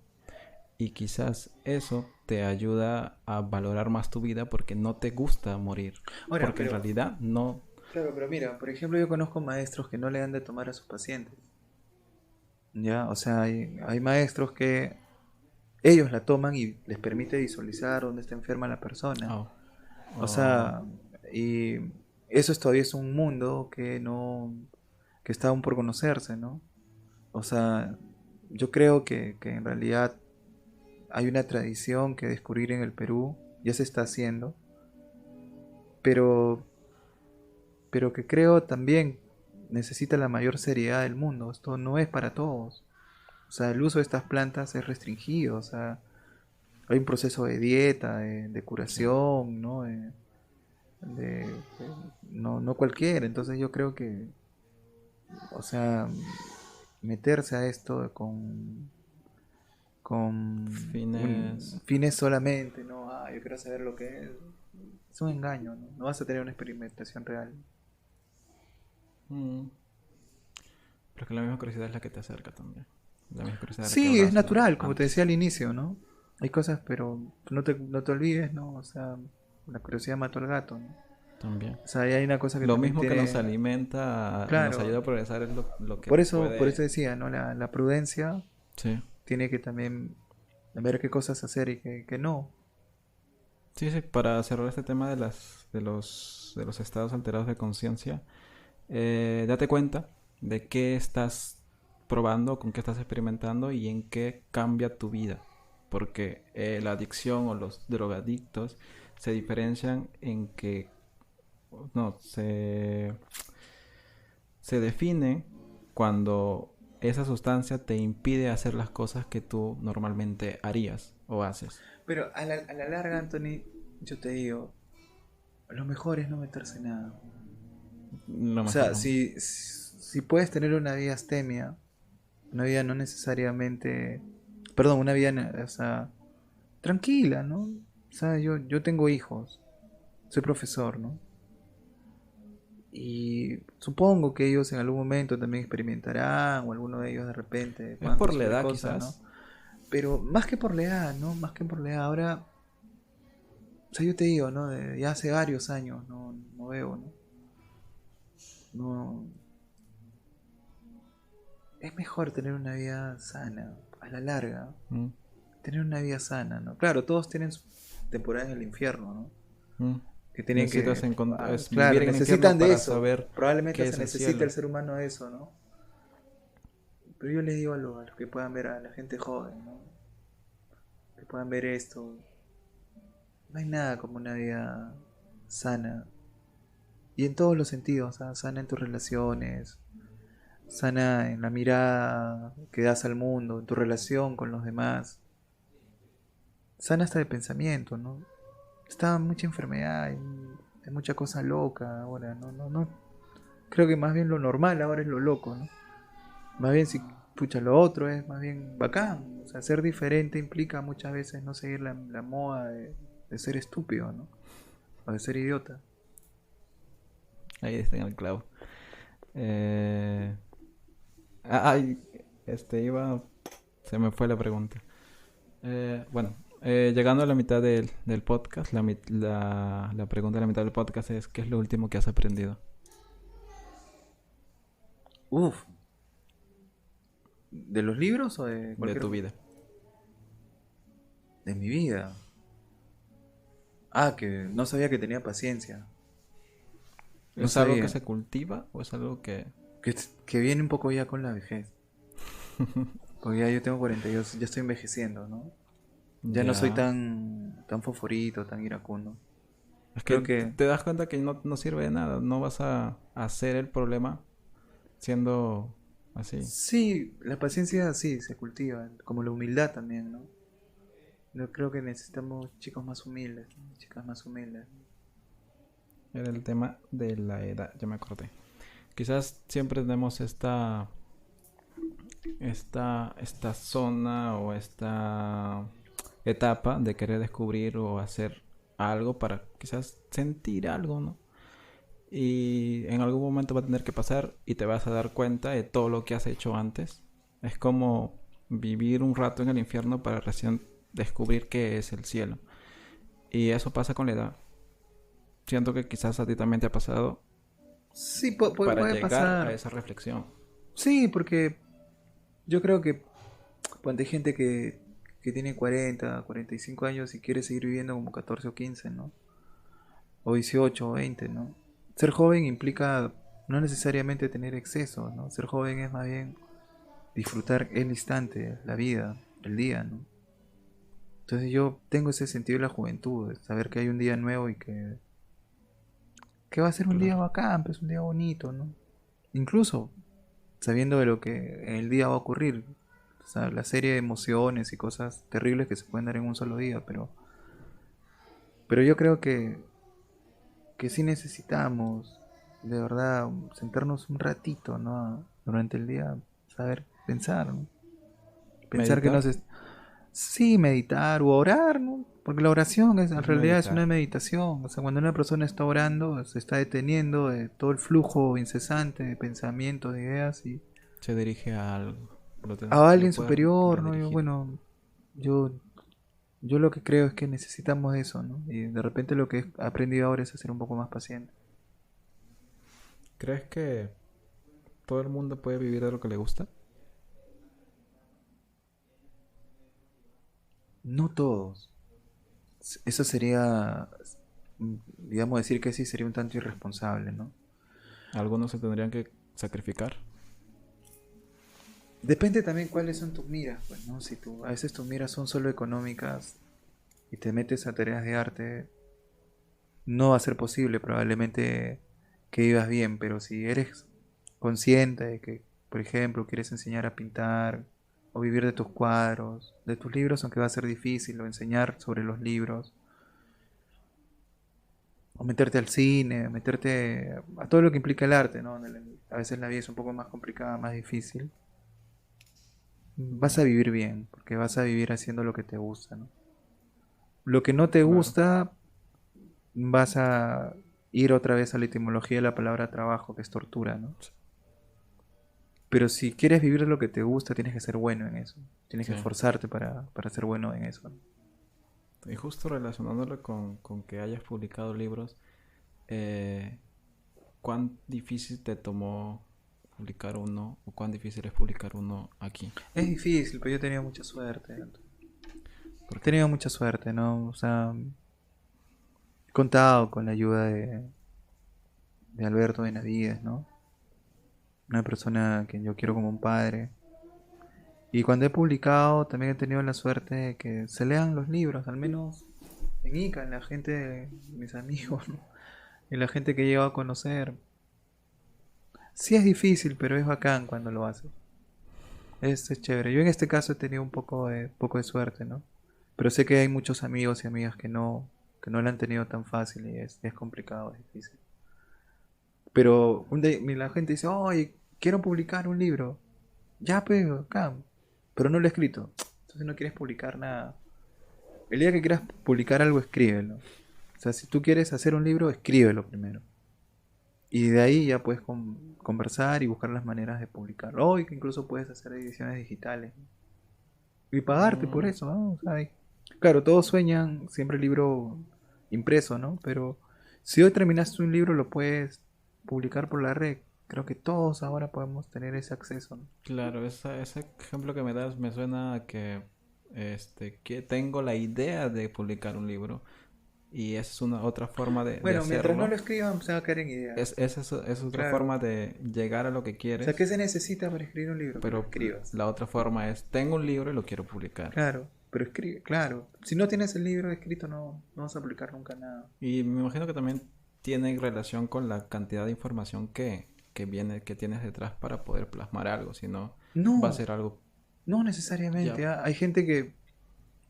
[SPEAKER 2] Y quizás eso te ayuda a valorar más tu vida porque no te gusta morir.
[SPEAKER 1] Ahora,
[SPEAKER 2] Porque en
[SPEAKER 1] pero,
[SPEAKER 2] realidad no.
[SPEAKER 1] claro, pero mira, por ejemplo, yo conozco maestros que no le dan de tomar a sus pacientes. Ya, o sea, hay maestros que ellos la toman y les permite visualizar dónde está enferma la persona.
[SPEAKER 2] Oh,
[SPEAKER 1] O
[SPEAKER 2] oh,
[SPEAKER 1] sea, y eso todavía es un mundo que no, que está aún por conocerse, ¿no? O sea, yo creo que en realidad hay una tradición que descubrir en el Perú, ya se está haciendo, pero, pero que creo también necesita la mayor seriedad del mundo. Esto no es para todos. O sea, el uso de estas plantas es restringido. O sea, hay un proceso de dieta, de
[SPEAKER 2] sí.
[SPEAKER 1] curación, ¿no? No, no cualquiera. Entonces yo creo que, o sea, meterse a esto con
[SPEAKER 2] Fines.
[SPEAKER 1] fines solamente, no, yo quiero saber lo que es un engaño, ¿no? No vas a tener una experimentación real.
[SPEAKER 2] mm, Pero que la misma curiosidad es la que te acerca también. La misma curiosidad de la que
[SPEAKER 1] Sí, es
[SPEAKER 2] hablabas
[SPEAKER 1] natural, como te decía
[SPEAKER 2] antes.
[SPEAKER 1] al inicio, ¿no? Hay cosas, pero no te olvides, ¿no? O sea, la curiosidad mató al gato, ¿no?
[SPEAKER 2] También.
[SPEAKER 1] O sea, hay una cosa que
[SPEAKER 2] Lo
[SPEAKER 1] también
[SPEAKER 2] mismo que nos
[SPEAKER 1] tiene,
[SPEAKER 2] alimenta y nos
[SPEAKER 1] claro,
[SPEAKER 2] ayuda a progresar es lo que
[SPEAKER 1] por eso
[SPEAKER 2] puede.
[SPEAKER 1] decía, ¿no? La prudencia
[SPEAKER 2] Sí.
[SPEAKER 1] tiene que también ver qué cosas hacer y que no.
[SPEAKER 2] Sí, sí, para cerrar este tema de los estados alterados de conciencia, date cuenta de qué estás probando, con qué estás experimentando y en qué cambia tu vida. Porque la adicción o los drogadictos se diferencian en que no, se define cuando esa sustancia te impide hacer las cosas que tú normalmente harías o haces.
[SPEAKER 1] Pero a la larga, Anthony, yo te digo, lo mejor es no meterse en nada.
[SPEAKER 2] Lo
[SPEAKER 1] O
[SPEAKER 2] mejor
[SPEAKER 1] sea,
[SPEAKER 2] no.
[SPEAKER 1] si puedes tener una vida astemia, una vida no necesariamente, perdón, una vida, o sea, tranquila, ¿no? O sea, yo tengo hijos, soy profesor, ¿no? Y supongo que ellos en algún momento también experimentarán, o alguno de ellos de repente,
[SPEAKER 2] Es
[SPEAKER 1] puedan
[SPEAKER 2] por la
[SPEAKER 1] construir
[SPEAKER 2] edad,
[SPEAKER 1] cosas, ¿no?
[SPEAKER 2] quizás.
[SPEAKER 1] Pero más que por la edad, ¿no? Más que por la edad. Ahora, o sea, yo te digo, ¿no? Ya hace varios años no veo, ¿no? No. Es mejor tener una vida sana, a la larga.
[SPEAKER 2] Mm,
[SPEAKER 1] Tener una vida sana, ¿no? Claro, todos tienen su temporada en el infierno, ¿no?
[SPEAKER 2] mm.
[SPEAKER 1] Que tienen
[SPEAKER 2] Necesitas
[SPEAKER 1] que, claro,
[SPEAKER 2] vivir en el infierno
[SPEAKER 1] necesitan de
[SPEAKER 2] para
[SPEAKER 1] eso.
[SPEAKER 2] saber
[SPEAKER 1] Probablemente
[SPEAKER 2] qué
[SPEAKER 1] se
[SPEAKER 2] es el
[SPEAKER 1] necesita el
[SPEAKER 2] cielo.
[SPEAKER 1] ser humano de eso, ¿no? Pero yo les digo a los que puedan ver, a la gente joven, ¿no? Que puedan ver esto. No hay nada como una vida sana. Y en todos los sentidos, ¿ah? Sana en tus relaciones, sana en la mirada que das al mundo, en tu relación con los demás, sana hasta de pensamiento, ¿no? Está mucha enfermedad, hay mucha cosa loca ahora, no. Creo que más bien lo normal ahora es lo loco, ¿no? Más bien si, pucha, lo otro es más bien bacán. O sea, ser diferente implica muchas veces no seguir la moda de ser estúpido, ¿no? O de ser idiota.
[SPEAKER 2] Ahí está en el clavo. Eh... Ay, se me fue la pregunta. Bueno, llegando a la mitad del podcast, la pregunta de la mitad del podcast es: ¿qué es lo último que has aprendido
[SPEAKER 1] Uf, ¿de los libros o de
[SPEAKER 2] de
[SPEAKER 1] cualquier...
[SPEAKER 2] tu vida?
[SPEAKER 1] De mi vida? Ah, que no sabía que tenía paciencia. No
[SPEAKER 2] ¿Es algo que
[SPEAKER 1] sabía.
[SPEAKER 2] se cultiva o es algo que...
[SPEAKER 1] Que viene un poco ya con la vejez. Porque ya yo tengo 42, ya estoy envejeciendo, ¿no? Ya no soy
[SPEAKER 2] Ya.
[SPEAKER 1] tan fosforito, tan iracundo.
[SPEAKER 2] Es que
[SPEAKER 1] Creo que
[SPEAKER 2] te das cuenta que no sirve de nada. No vas a hacer el problema siendo así.
[SPEAKER 1] sí, la paciencia sí se cultiva, como la humildad también, ¿no? Yo creo que necesitamos chicos más humildes, ¿no? Chicas más humildes.
[SPEAKER 2] Era el tema de la edad, ya me acordé. Quizás siempre tenemos esta zona o esta etapa de querer descubrir o hacer algo para quizás sentir algo, ¿no? Y en algún momento va a tener que pasar y te vas a dar cuenta de todo lo que has hecho antes. Es como vivir un rato en el infierno para recién descubrir qué es el cielo. Y eso pasa con la edad. Siento que quizás a ti también te ha pasado
[SPEAKER 1] Sí,
[SPEAKER 2] para
[SPEAKER 1] puede
[SPEAKER 2] llegar a
[SPEAKER 1] pasar.
[SPEAKER 2] esa reflexión.
[SPEAKER 1] Sí, porque yo creo que cuando hay gente que tiene 40, 45 años y quiere seguir viviendo como 14 o 15, ¿no? O 18 o 20, ¿no? Ser joven implica no necesariamente tener exceso, ¿no? Ser joven es más bien disfrutar el instante, la vida, el día, ¿no? Entonces yo tengo ese sentido de la juventud, de saber que hay un día nuevo y que va a ser un día
[SPEAKER 2] Claro.
[SPEAKER 1] bacán, pues un día bonito, ¿no? Incluso sabiendo de lo que en el día va a ocurrir. O sea, la serie de emociones y cosas terribles que se pueden dar en un solo día, pero yo creo que sí necesitamos, de verdad, sentarnos un ratito, ¿no? Durante el día, saber pensar, ¿no? Pensar que
[SPEAKER 2] Meditar
[SPEAKER 1] nos... Sí, meditar o orar, ¿no? Porque la oración en
[SPEAKER 2] es
[SPEAKER 1] realidad es una
[SPEAKER 2] meditar.
[SPEAKER 1] meditación. O sea, cuando una persona está orando, se está deteniendo de todo el flujo incesante de pensamientos, de ideas y
[SPEAKER 2] Se dirige a algo.
[SPEAKER 1] a
[SPEAKER 2] Lo
[SPEAKER 1] alguien
[SPEAKER 2] puedes
[SPEAKER 1] superior, ¿no?
[SPEAKER 2] redirigir.
[SPEAKER 1] Yo, yo lo que creo es que necesitamos eso, ¿no? Y de repente lo que he aprendido ahora es a ser un poco más paciente.
[SPEAKER 2] ¿Crees que todo el mundo puede vivir de lo que le gusta?
[SPEAKER 1] No todos. Eso sería, digamos, decir que sí sería un tanto irresponsable, ¿no?
[SPEAKER 2] Algunos se tendrían que sacrificar.
[SPEAKER 1] Depende también cuáles son tus miras, pues, ¿no? Si a veces tus miras son solo económicas y te metes a tareas de arte, no va a ser posible probablemente que vivas bien, pero si eres consciente de que, por ejemplo, quieres enseñar a pintar o vivir de tus cuadros, de tus libros, aunque va a ser difícil, o enseñar sobre los libros, o meterte al cine, meterte a todo lo que implica el arte, ¿no? A veces la vida es un poco más complicada, más difícil. Vas a vivir bien, porque vas a vivir haciendo lo que te gusta, ¿no? Lo que no te
[SPEAKER 2] Claro.
[SPEAKER 1] gusta, vas a ir otra vez a la etimología de la palabra trabajo, que es tortura, ¿no? Pero si quieres vivir de lo que te gusta, tienes que ser bueno en eso. Tienes que
[SPEAKER 2] Sí.
[SPEAKER 1] esforzarte para ser bueno en eso, ¿no?
[SPEAKER 2] Y justo relacionándolo con que hayas publicado libros, eh, ¿cuán difícil te tomó publicar uno o cuán difícil es publicar uno aquí?
[SPEAKER 1] Es difícil, pero yo he tenido mucha suerte. He
[SPEAKER 2] Porque,
[SPEAKER 1] tenido mucha suerte, ¿no? O sea, he contado con la ayuda de Alberto Benavides, ¿no? Una persona que yo quiero como un padre. Y cuando he publicado, también he tenido la suerte de que se lean los libros, al menos en Ica, en la gente, mis amigos, ¿no? Y la gente que he llegado a conocer. Sí es difícil, pero es bacán cuando lo haces. Es chévere. Yo en este caso he tenido poco de suerte, ¿no? Pero sé que hay muchos amigos y amigas que no lo han tenido tan fácil y es complicado, es difícil. Pero la gente dice, oye, quiero publicar un libro. Ya, pues, acá. Pero no lo he escrito. Entonces no quieres publicar nada. El día que quieras publicar algo, escríbelo. O sea, si tú quieres hacer un libro, escríbelo primero. Y de ahí ya puedes conversar y buscar las maneras de publicarlo. Hoy que incluso puedes hacer ediciones digitales. Y pagarte por
[SPEAKER 2] mm,
[SPEAKER 1] eso, ¿no? O sea, claro, todos sueñan siempre el libro impreso, ¿no? Pero si hoy terminaste un libro, lo puedes publicar por la red. Creo que todos ahora podemos tener ese acceso, ¿no?
[SPEAKER 2] claro, ese ejemplo que me das me suena a que tengo la idea de publicar un libro y esa es una otra forma de
[SPEAKER 1] Bueno, mientras no lo
[SPEAKER 2] hacerlo.
[SPEAKER 1] escriban, se va a caer en ideas.
[SPEAKER 2] Es otra
[SPEAKER 1] Claro.
[SPEAKER 2] forma de llegar a lo que
[SPEAKER 1] O sea, ¿qué
[SPEAKER 2] quieres,
[SPEAKER 1] se necesita para escribir un libro? Que lo
[SPEAKER 2] pero
[SPEAKER 1] escribas.
[SPEAKER 2] la otra forma es, tengo un libro y lo quiero publicar.
[SPEAKER 1] Claro, pero escribe, claro. Si no tienes el libro escrito, no vas a publicar nunca nada.
[SPEAKER 2] Y me imagino que también tiene relación con la cantidad de información que tienes detrás para poder plasmar algo, si no va a
[SPEAKER 1] No,
[SPEAKER 2] ser algo
[SPEAKER 1] no
[SPEAKER 2] ya.
[SPEAKER 1] necesariamente. Hay gente que,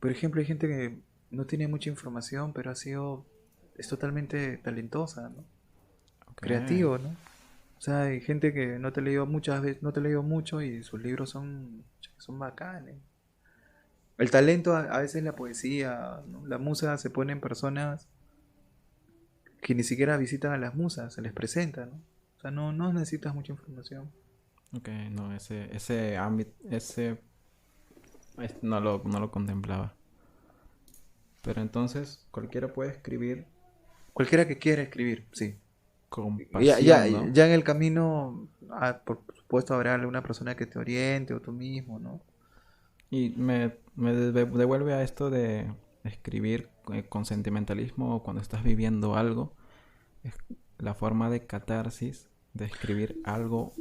[SPEAKER 1] por ejemplo, hay gente que no tiene mucha información, pero es totalmente talentosa, ¿no?
[SPEAKER 2] Ok.
[SPEAKER 1] Creativo, ¿no? O sea, hay gente que no te leyó muchas veces, no te leyó mucho y sus libros son bacanes. El talento a veces la poesía, ¿no? La musa se pone en personas que ni siquiera visitan a las musas, se les presenta, ¿no? O sea, no necesitas mucha información.
[SPEAKER 2] Ok, no, ese ámbito, no lo contemplaba. Pero entonces cualquiera puede escribir
[SPEAKER 1] Cualquiera que quiera escribir, sí.
[SPEAKER 2] con
[SPEAKER 1] Ya
[SPEAKER 2] pasión, ¿no?
[SPEAKER 1] en el camino, por supuesto, habrá alguna persona que te oriente o tú mismo, ¿no?
[SPEAKER 2] Y me devuelve a esto de escribir con sentimentalismo o cuando estás viviendo algo. Es la forma de catarsis de escribir algo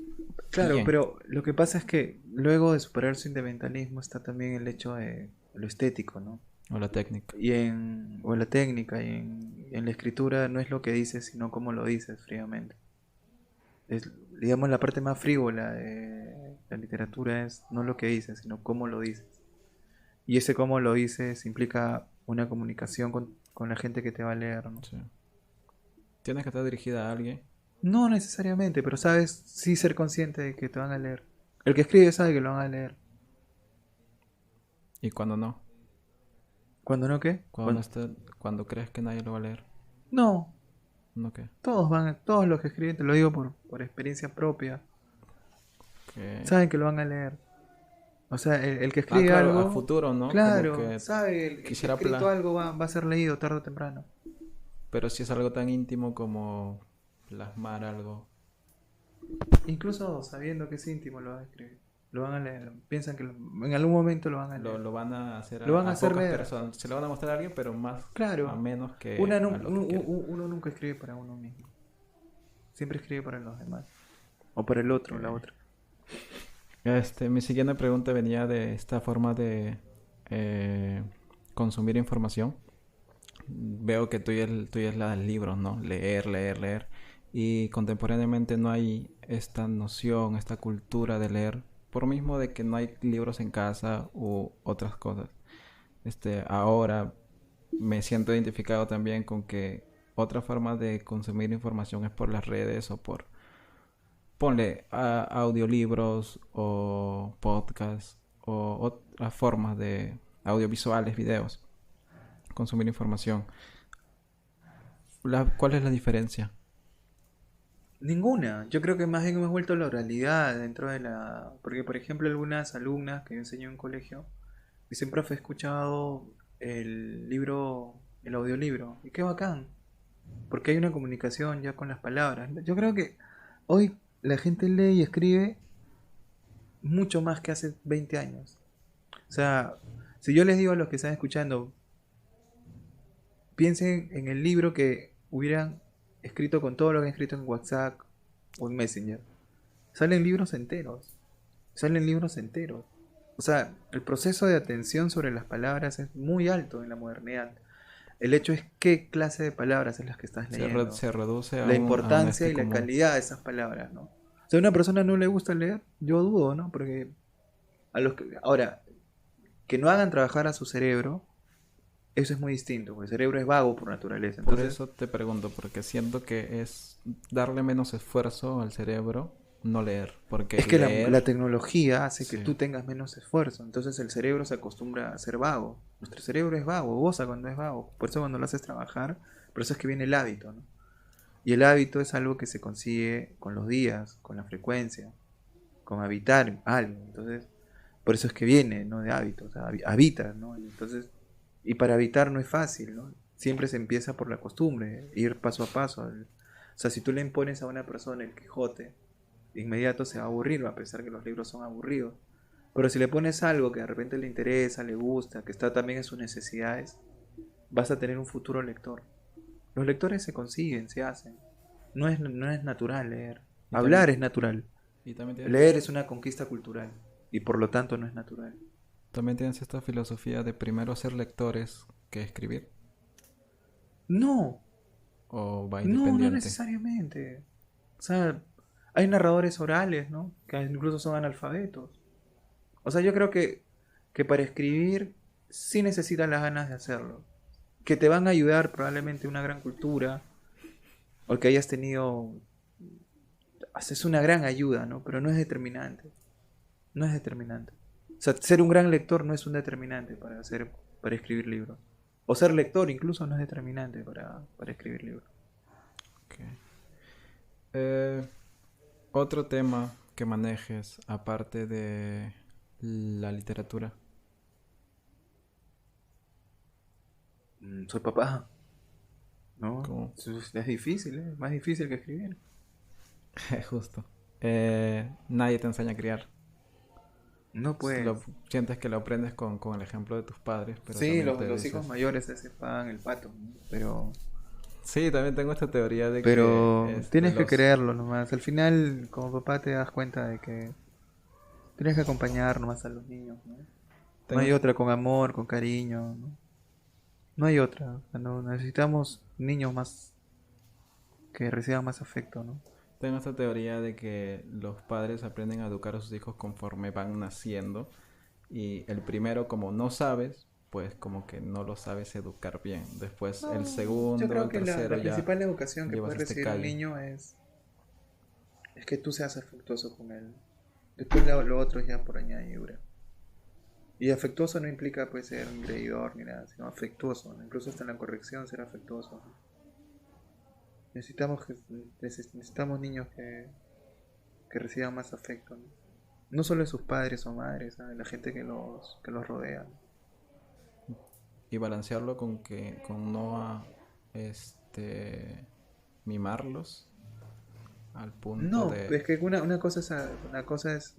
[SPEAKER 1] Claro,
[SPEAKER 2] bien.
[SPEAKER 1] pero lo que pasa es que luego de superar el sentimentalismo está también el hecho de lo estético, ¿no?
[SPEAKER 2] O la técnica.
[SPEAKER 1] O en la técnica, en la escritura no es lo que dices, sino cómo lo dices fríamente. Es, digamos, la parte más frívola de la literatura es no lo que dices, sino cómo lo dices. Y ese cómo lo dices implica una comunicación con la gente que te va a leer, ¿no?
[SPEAKER 2] Sí. Tienes que estar dirigida a alguien.
[SPEAKER 1] No necesariamente, pero sabes, sí ser consciente de que te van a leer. El que escribe sabe que lo van a leer.
[SPEAKER 2] Y cuando no.
[SPEAKER 1] ¿Cuándo no qué?
[SPEAKER 2] Cuando no está, cuando crees que nadie lo va a leer.
[SPEAKER 1] No,
[SPEAKER 2] No qué.
[SPEAKER 1] todos los que escriben, te lo digo por experiencia propia,
[SPEAKER 2] Que...
[SPEAKER 1] saben que lo van a leer. O sea, el que
[SPEAKER 2] Ah,
[SPEAKER 1] escribe
[SPEAKER 2] claro, a
[SPEAKER 1] algo,
[SPEAKER 2] futuro, ¿no? Como
[SPEAKER 1] claro,
[SPEAKER 2] que
[SPEAKER 1] sabe, el que ha
[SPEAKER 2] quisiera
[SPEAKER 1] escrito algo va a ser leído tarde o temprano.
[SPEAKER 2] Pero si es algo tan íntimo como plasmar algo.
[SPEAKER 1] Incluso sabiendo que es íntimo lo van a escribir. Lo van a leer. Piensan que en algún momento lo van a
[SPEAKER 2] Lo,
[SPEAKER 1] leer.
[SPEAKER 2] lo van a hacer
[SPEAKER 1] Lo van a
[SPEAKER 2] a
[SPEAKER 1] hacer
[SPEAKER 2] pocas
[SPEAKER 1] leer.
[SPEAKER 2] personas. Se lo van a mostrar a alguien, pero más a
[SPEAKER 1] Claro.
[SPEAKER 2] menos que a los que quieren.
[SPEAKER 1] Uno nunca escribe para uno mismo. Siempre escribe para los demás. O para el otro, la
[SPEAKER 2] Ok.
[SPEAKER 1] otra.
[SPEAKER 2] Mi siguiente pregunta venía de esta forma de eh, consumir información. Veo que tú ya es la del libro, ¿no? Leer, leer, leer. Y contemporáneamente no hay esta noción, esta cultura de leer, por mismo de que no hay libros en casa u otras cosas. Ahora me siento identificado también con que otra forma de consumir información es por las redes o ponle audiolibros o podcasts o otras formas de audiovisuales, videos, consumir información. ¿Cuál es la diferencia?
[SPEAKER 1] Ninguna. Yo creo que más bien hemos vuelto a la oralidad dentro de la... Porque, por ejemplo, algunas alumnas que yo enseño en colegio dicen, profe, he escuchado el libro, el audiolibro. Y qué bacán. Porque hay una comunicación ya con las palabras. Yo creo que hoy la gente lee y escribe mucho más que hace 20 años. O sea, si yo les digo a los que están escuchando, piensen en el libro que hubieran escrito con todo lo que han escrito en WhatsApp o en Messenger. Salen libros enteros. Salen libros enteros. O sea, el proceso de atención sobre las palabras es muy alto en la modernidad. El hecho es qué clase de palabras es las que estás leyendo.
[SPEAKER 2] Se reduce
[SPEAKER 1] La
[SPEAKER 2] a un
[SPEAKER 1] importancia y la
[SPEAKER 2] como...
[SPEAKER 1] calidad de esas palabras, ¿no? Si a una persona no le gusta leer, yo dudo, ¿no? Porque a los que... Ahora, que no hagan trabajar a su cerebro, eso es muy distinto, porque el cerebro es vago por naturaleza.
[SPEAKER 2] Por
[SPEAKER 1] Entonces,
[SPEAKER 2] eso te pregunto, porque siento que es darle menos esfuerzo al cerebro no leer, porque
[SPEAKER 1] es que la
[SPEAKER 2] leer,
[SPEAKER 1] tecnología hace que
[SPEAKER 2] sí,
[SPEAKER 1] tú tengas menos esfuerzo. Entonces el cerebro se acostumbra a ser vago. Nuestro cerebro es vago, goza cuando es vago. Por eso cuando lo haces trabajar, por eso es que viene el hábito, ¿no? Y el hábito es algo que se consigue con los días, con la frecuencia, con habitar algo. Entonces, por eso es que viene, ¿no? De hábito, o sea, habitas, ¿no? Y entonces, y para habitar no es fácil, ¿no? Siempre se empieza por la costumbre, ir paso a paso. O sea, si tú le impones a una persona el Quijote, de inmediato se va a aburrir, a pesar que los libros son aburridos. Pero si le pones algo que de repente le interesa, le gusta, que está también en sus necesidades, vas a tener un futuro lector. Los lectores se consiguen, se hacen. No es natural leer.
[SPEAKER 2] y también,
[SPEAKER 1] Hablar es natural.
[SPEAKER 2] y también
[SPEAKER 1] Leer es una conquista cultural. Y por lo tanto no es natural.
[SPEAKER 2] también tienes esta filosofía de primero ser lectores que escribir,
[SPEAKER 1] No,
[SPEAKER 2] o va
[SPEAKER 1] no
[SPEAKER 2] independiente.
[SPEAKER 1] necesariamente. O sea, hay narradores orales, ¿no? Que incluso son analfabetos. O sea, yo creo que para escribir sí necesitas las ganas de hacerlo. Que te van a ayudar probablemente una gran cultura. O que hayas tenido... Es una gran ayuda, ¿no? Pero no es determinante. No es determinante. O sea, ser un gran lector no es un determinante para escribir libros. O ser lector incluso no es determinante para escribir libros.
[SPEAKER 2] Ok. Eh, Otro tema que manejes aparte de la literatura.
[SPEAKER 1] Soy papá, ¿no?
[SPEAKER 2] Como
[SPEAKER 1] Es difícil, ¿eh? Más difícil que escribir.
[SPEAKER 2] justo. Nadie te enseña a criar.
[SPEAKER 1] No
[SPEAKER 2] Lo,
[SPEAKER 1] pues.
[SPEAKER 2] sientes que lo aprendes con el ejemplo de tus padres, pero
[SPEAKER 1] Sí,
[SPEAKER 2] también te
[SPEAKER 1] los hijos
[SPEAKER 2] dices...
[SPEAKER 1] mayores se pagan el pato, ¿no?
[SPEAKER 2] Sí, también tengo esta teoría de que
[SPEAKER 1] Pero tienes que creerlo nomás. Al final, como papá, te das cuenta de que tienes que acompañar nomás a los niños, ¿no? No
[SPEAKER 2] tengo,
[SPEAKER 1] hay otra con amor, con cariño, ¿no? No hay otra. O sea, necesitamos niños más que reciban más afecto, ¿no?
[SPEAKER 2] tengo esta teoría de que los padres aprenden a educar a sus hijos conforme van naciendo y el primero, como no sabes, pues como que no lo sabes educar bien. Después el
[SPEAKER 1] No, yo
[SPEAKER 2] segundo,
[SPEAKER 1] creo
[SPEAKER 2] el
[SPEAKER 1] que
[SPEAKER 2] tercero
[SPEAKER 1] la
[SPEAKER 2] ya
[SPEAKER 1] principal educación que
[SPEAKER 2] llevas
[SPEAKER 1] puede
[SPEAKER 2] este
[SPEAKER 1] recibir un
[SPEAKER 2] callo.
[SPEAKER 1] niño es que tú seas afectuoso con él. Después lo otro es ya por añadidura. Y afectuoso no implica pues ser un creidor ni nada, sino afectuoso, ¿no? Incluso hasta en la corrección ser afectuoso, ¿no? Necesitamos, necesitamos niños que reciban más afecto, ¿no? No solo de sus padres o madres, ¿no? De la gente que los rodea.
[SPEAKER 2] Y balancearlo con que con no este mimarlos al punto
[SPEAKER 1] No,
[SPEAKER 2] de
[SPEAKER 1] es que una cosa es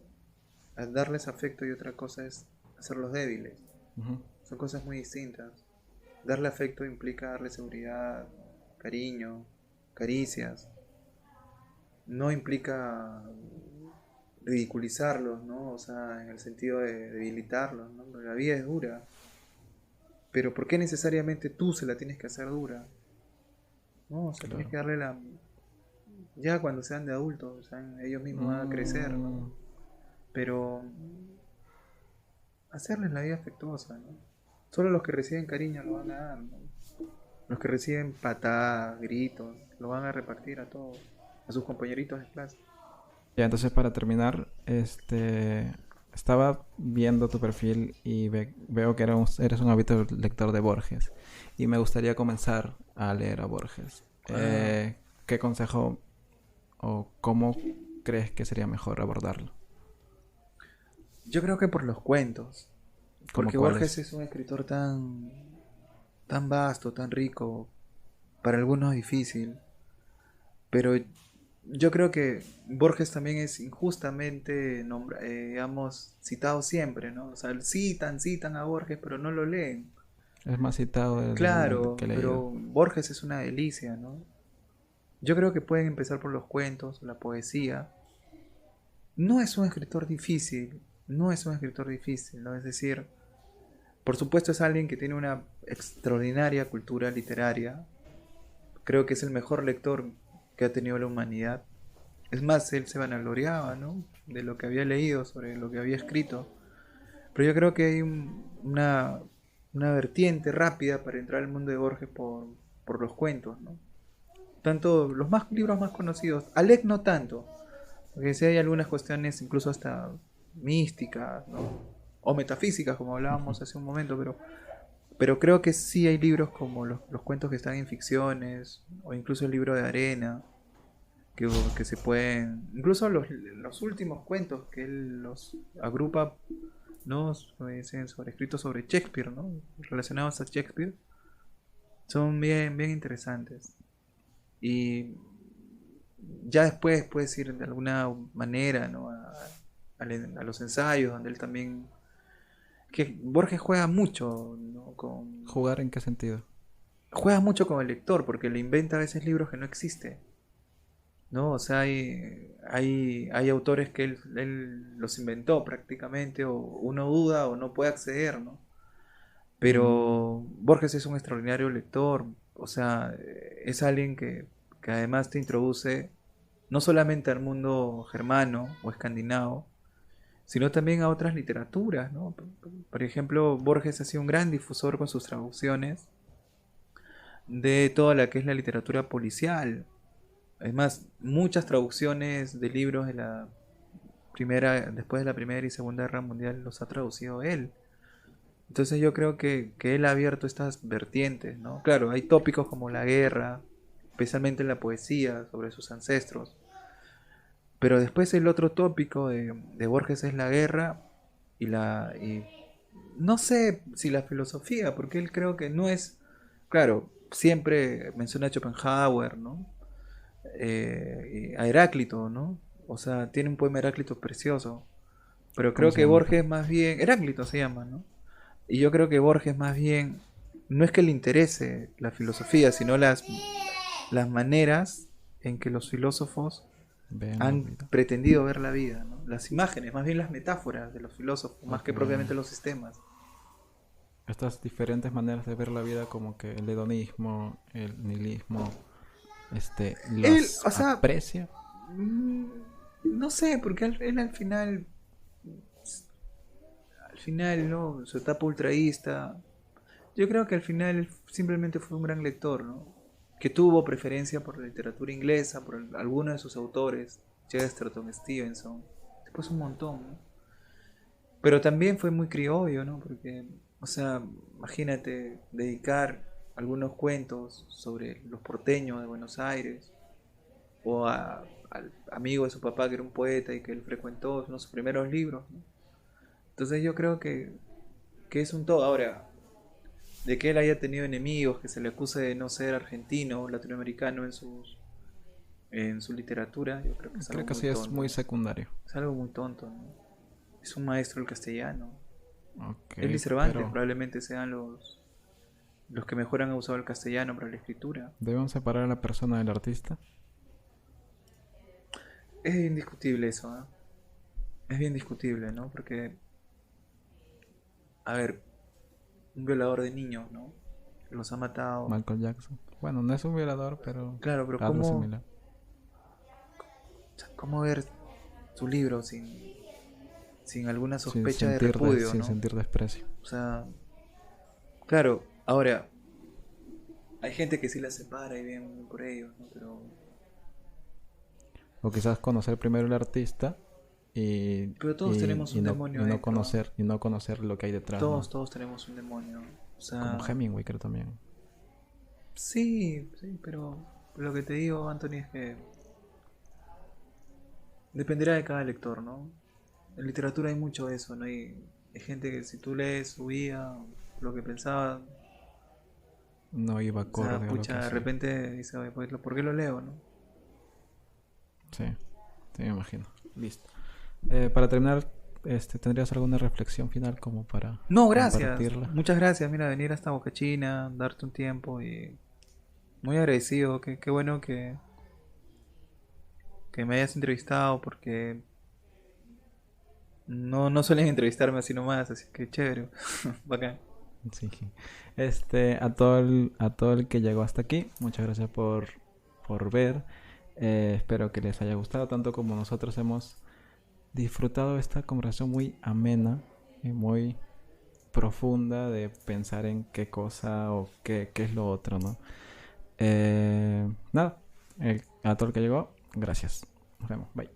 [SPEAKER 1] darles afecto y otra cosa es hacerlos débiles.
[SPEAKER 2] ujú,
[SPEAKER 1] Son cosas muy distintas. Darle afecto implica darle seguridad, cariño, caricias. No implica ridiculizarlos, ¿no? O sea, en el sentido de debilitarlos, ¿no? Porque la vida es dura. Pero ¿por qué necesariamente tú se la tienes que hacer dura? No, o sea, tienes
[SPEAKER 2] claro.
[SPEAKER 1] que darle la... Ya cuando sean de adultos, ellos mismos van a crecer, ¿no?
[SPEAKER 2] Mm,
[SPEAKER 1] Pero hacerles la vida afectuosa, ¿no? Solo los que reciben cariño lo van a dar, ¿no? Los que reciben patadas, gritos, lo van a repartir a todos, a sus compañeritos de clase.
[SPEAKER 2] ya, entonces para terminar, estaba viendo tu perfil y veo que eres un hábito lector de Borges y me gustaría comenzar a leer a Borges.
[SPEAKER 1] Ah,
[SPEAKER 2] ¿Qué consejo ¿O cómo crees que sería mejor abordarlo?
[SPEAKER 1] Yo creo que por los cuentos,
[SPEAKER 2] ¿Cómo
[SPEAKER 1] porque Borges
[SPEAKER 2] cuáles?
[SPEAKER 1] es un escritor tan vasto, tan rico, para algunos difícil, pero yo creo que Borges también es injustamente, digamos, citado siempre, ¿no? O sea, citan a Borges, pero no lo leen.
[SPEAKER 2] Es más citado del
[SPEAKER 1] Claro,
[SPEAKER 2] que he leído.
[SPEAKER 1] pero Borges es una delicia, ¿no? Yo creo que pueden empezar por los cuentos, la poesía. No es un escritor difícil, no es un escritor difícil, ¿no? Es decir, por supuesto es alguien que tiene una extraordinaria cultura literaria. Creo que es el mejor lector que ha tenido la humanidad. Es más, él se vanagloriaba, ¿no? De lo que había leído, sobre lo que había escrito. Pero yo creo que hay una vertiente rápida para entrar al mundo de Borges por los cuentos, ¿no? Tanto los libros más conocidos, Alec no tanto, porque sí hay algunas cuestiones incluso hasta místicas, ¿no? O metafísicas, como
[SPEAKER 2] Ujú.
[SPEAKER 1] hablábamos hace un momento, pero creo que sí hay libros como los cuentos que están en ficciones, o incluso el libro de arena, que se pueden, incluso los últimos cuentos que él los agrupa, ¿no? Sobre escritos sobre Shakespeare, ¿no? Relacionados a Shakespeare, son bien interesantes. Y ya después puedes ir de alguna manera, ¿no? A los ensayos, donde él también... Que Borges juega mucho, ¿no?
[SPEAKER 2] ¿Jugar en qué sentido?
[SPEAKER 1] Juega mucho con el lector, porque le inventa a veces libros que no existen, ¿no? O sea, hay autores que él los inventó prácticamente, o uno duda o no puede acceder, ¿no?
[SPEAKER 2] Mm,
[SPEAKER 1] Pero Borges es un extraordinario lector, o sea, es alguien que además te introduce no solamente al mundo germano o escandinavo, sino también a otras literaturas, ¿no? Por ejemplo, Borges ha sido un gran difusor con sus traducciones de toda la que es la literatura policial. Además, muchas traducciones de libros de la después de la Primera y Segunda Guerra Mundial los ha traducido él. Entonces yo creo que él ha abierto estas vertientes, ¿no? Claro, hay tópicos como la guerra, especialmente en la poesía, sobre sus ancestros. Pero después el otro tópico de Borges es la guerra y no sé si la filosofía, porque él creo que no es, claro, siempre menciona a Schopenhauer, ¿no? Y a Heráclito, ¿no? O sea, tiene un poema Heráclito precioso, pero
[SPEAKER 2] ¿Cómo
[SPEAKER 1] creo
[SPEAKER 2] se
[SPEAKER 1] que
[SPEAKER 2] llama?
[SPEAKER 1] Borges más bien, Heráclito se llama, ¿no? Y yo creo que Borges más bien no es que le interese la filosofía, sino las maneras en que los filósofos
[SPEAKER 2] Ven la
[SPEAKER 1] han
[SPEAKER 2] vida.
[SPEAKER 1] pretendido ver la vida, ¿no? Las imágenes, más bien las metáforas de los filósofos, más
[SPEAKER 2] Ok.
[SPEAKER 1] que propiamente los sistemas.
[SPEAKER 2] Estas diferentes maneras de ver la vida, como que el hedonismo, el nihilismo,
[SPEAKER 1] Él,
[SPEAKER 2] los
[SPEAKER 1] o sea,
[SPEAKER 2] aprecia.
[SPEAKER 1] mm, no sé, porque él al final, ¿no? Su etapa ultraísta, yo creo que al final él simplemente fue un gran lector, ¿no? Que tuvo preferencia por la literatura inglesa, por algunos de sus autores, Chesterton, Stevenson, después un montón, ¿no? Pero también fue muy criollo, ¿no? Porque, o sea, imagínate dedicar algunos cuentos sobre los porteños de Buenos Aires, o al amigo de su papá que era un poeta y que él frecuentó, uno de sus primeros libros, ¿no? Entonces yo creo que es un todo. Ahora, de que él haya tenido enemigos, que se le acuse de no ser argentino o latinoamericano en su literatura, yo creo que es algo
[SPEAKER 2] Creo que
[SPEAKER 1] muy
[SPEAKER 2] sí es muy
[SPEAKER 1] tonto.
[SPEAKER 2] secundario.
[SPEAKER 1] Es algo muy tonto, ¿no? Es un maestro del castellano.
[SPEAKER 2] Ok,
[SPEAKER 1] Él y Cervantes
[SPEAKER 2] pero
[SPEAKER 1] probablemente sean los que mejor han usado el castellano para la escritura.
[SPEAKER 2] debemos separar a la persona del artista.
[SPEAKER 1] Es indiscutible eso, ¿eh? Es bien discutible, ¿no? Porque, a ver, un violador de niños, ¿no? Los ha matado.
[SPEAKER 2] Michael Jackson. Bueno, no es un violador, pero
[SPEAKER 1] Claro, pero
[SPEAKER 2] algo similar.
[SPEAKER 1] ¿cómo ver su libro sin alguna sospecha de repudio,
[SPEAKER 2] Sin
[SPEAKER 1] ¿no?
[SPEAKER 2] sentir desprecio.
[SPEAKER 1] O sea, claro, ahora, hay gente que sí la separa y bien por ellos, ¿no?
[SPEAKER 2] O quizás conocer primero el artista
[SPEAKER 1] Pero todos tenemos un demonio dentro, ¿eh?
[SPEAKER 2] y no conocer lo que hay detrás, ¿no?
[SPEAKER 1] Todos tenemos un demonio. O
[SPEAKER 2] Como
[SPEAKER 1] sea,
[SPEAKER 2] Hemingway creo también.
[SPEAKER 1] sí, pero lo que te digo, Anthony, es que dependerá de cada lector, ¿no? En literatura hay mucho de eso, ¿no? Hay gente que si tú lees su vida, lo que pensaba,
[SPEAKER 2] No iba
[SPEAKER 1] o sea,
[SPEAKER 2] acorde a lo que
[SPEAKER 1] pucha, de
[SPEAKER 2] hacía.
[SPEAKER 1] repente dice, "Oye, pues, ¿por qué lo leo, no?"
[SPEAKER 2] Sí, sí, me imagino. Listo. Para terminar, ¿tendrías alguna reflexión final como para
[SPEAKER 1] No, gracias.
[SPEAKER 2] compartirla?
[SPEAKER 1] Muchas gracias. Mira, venir hasta Boca China, darte un tiempo y muy agradecido. Qué bueno que me hayas entrevistado porque no suelen entrevistarme así nomás, así que chévere. Bacán.
[SPEAKER 2] Sí. A todo el que llegó hasta aquí, muchas gracias por ver. Espero que les haya gustado tanto como nosotros hemos disfrutado esta conversación muy amena y muy profunda de pensar en qué cosa o qué es lo otro, ¿no? Nada, a todo el que llegó, gracias. Nos vemos, bye.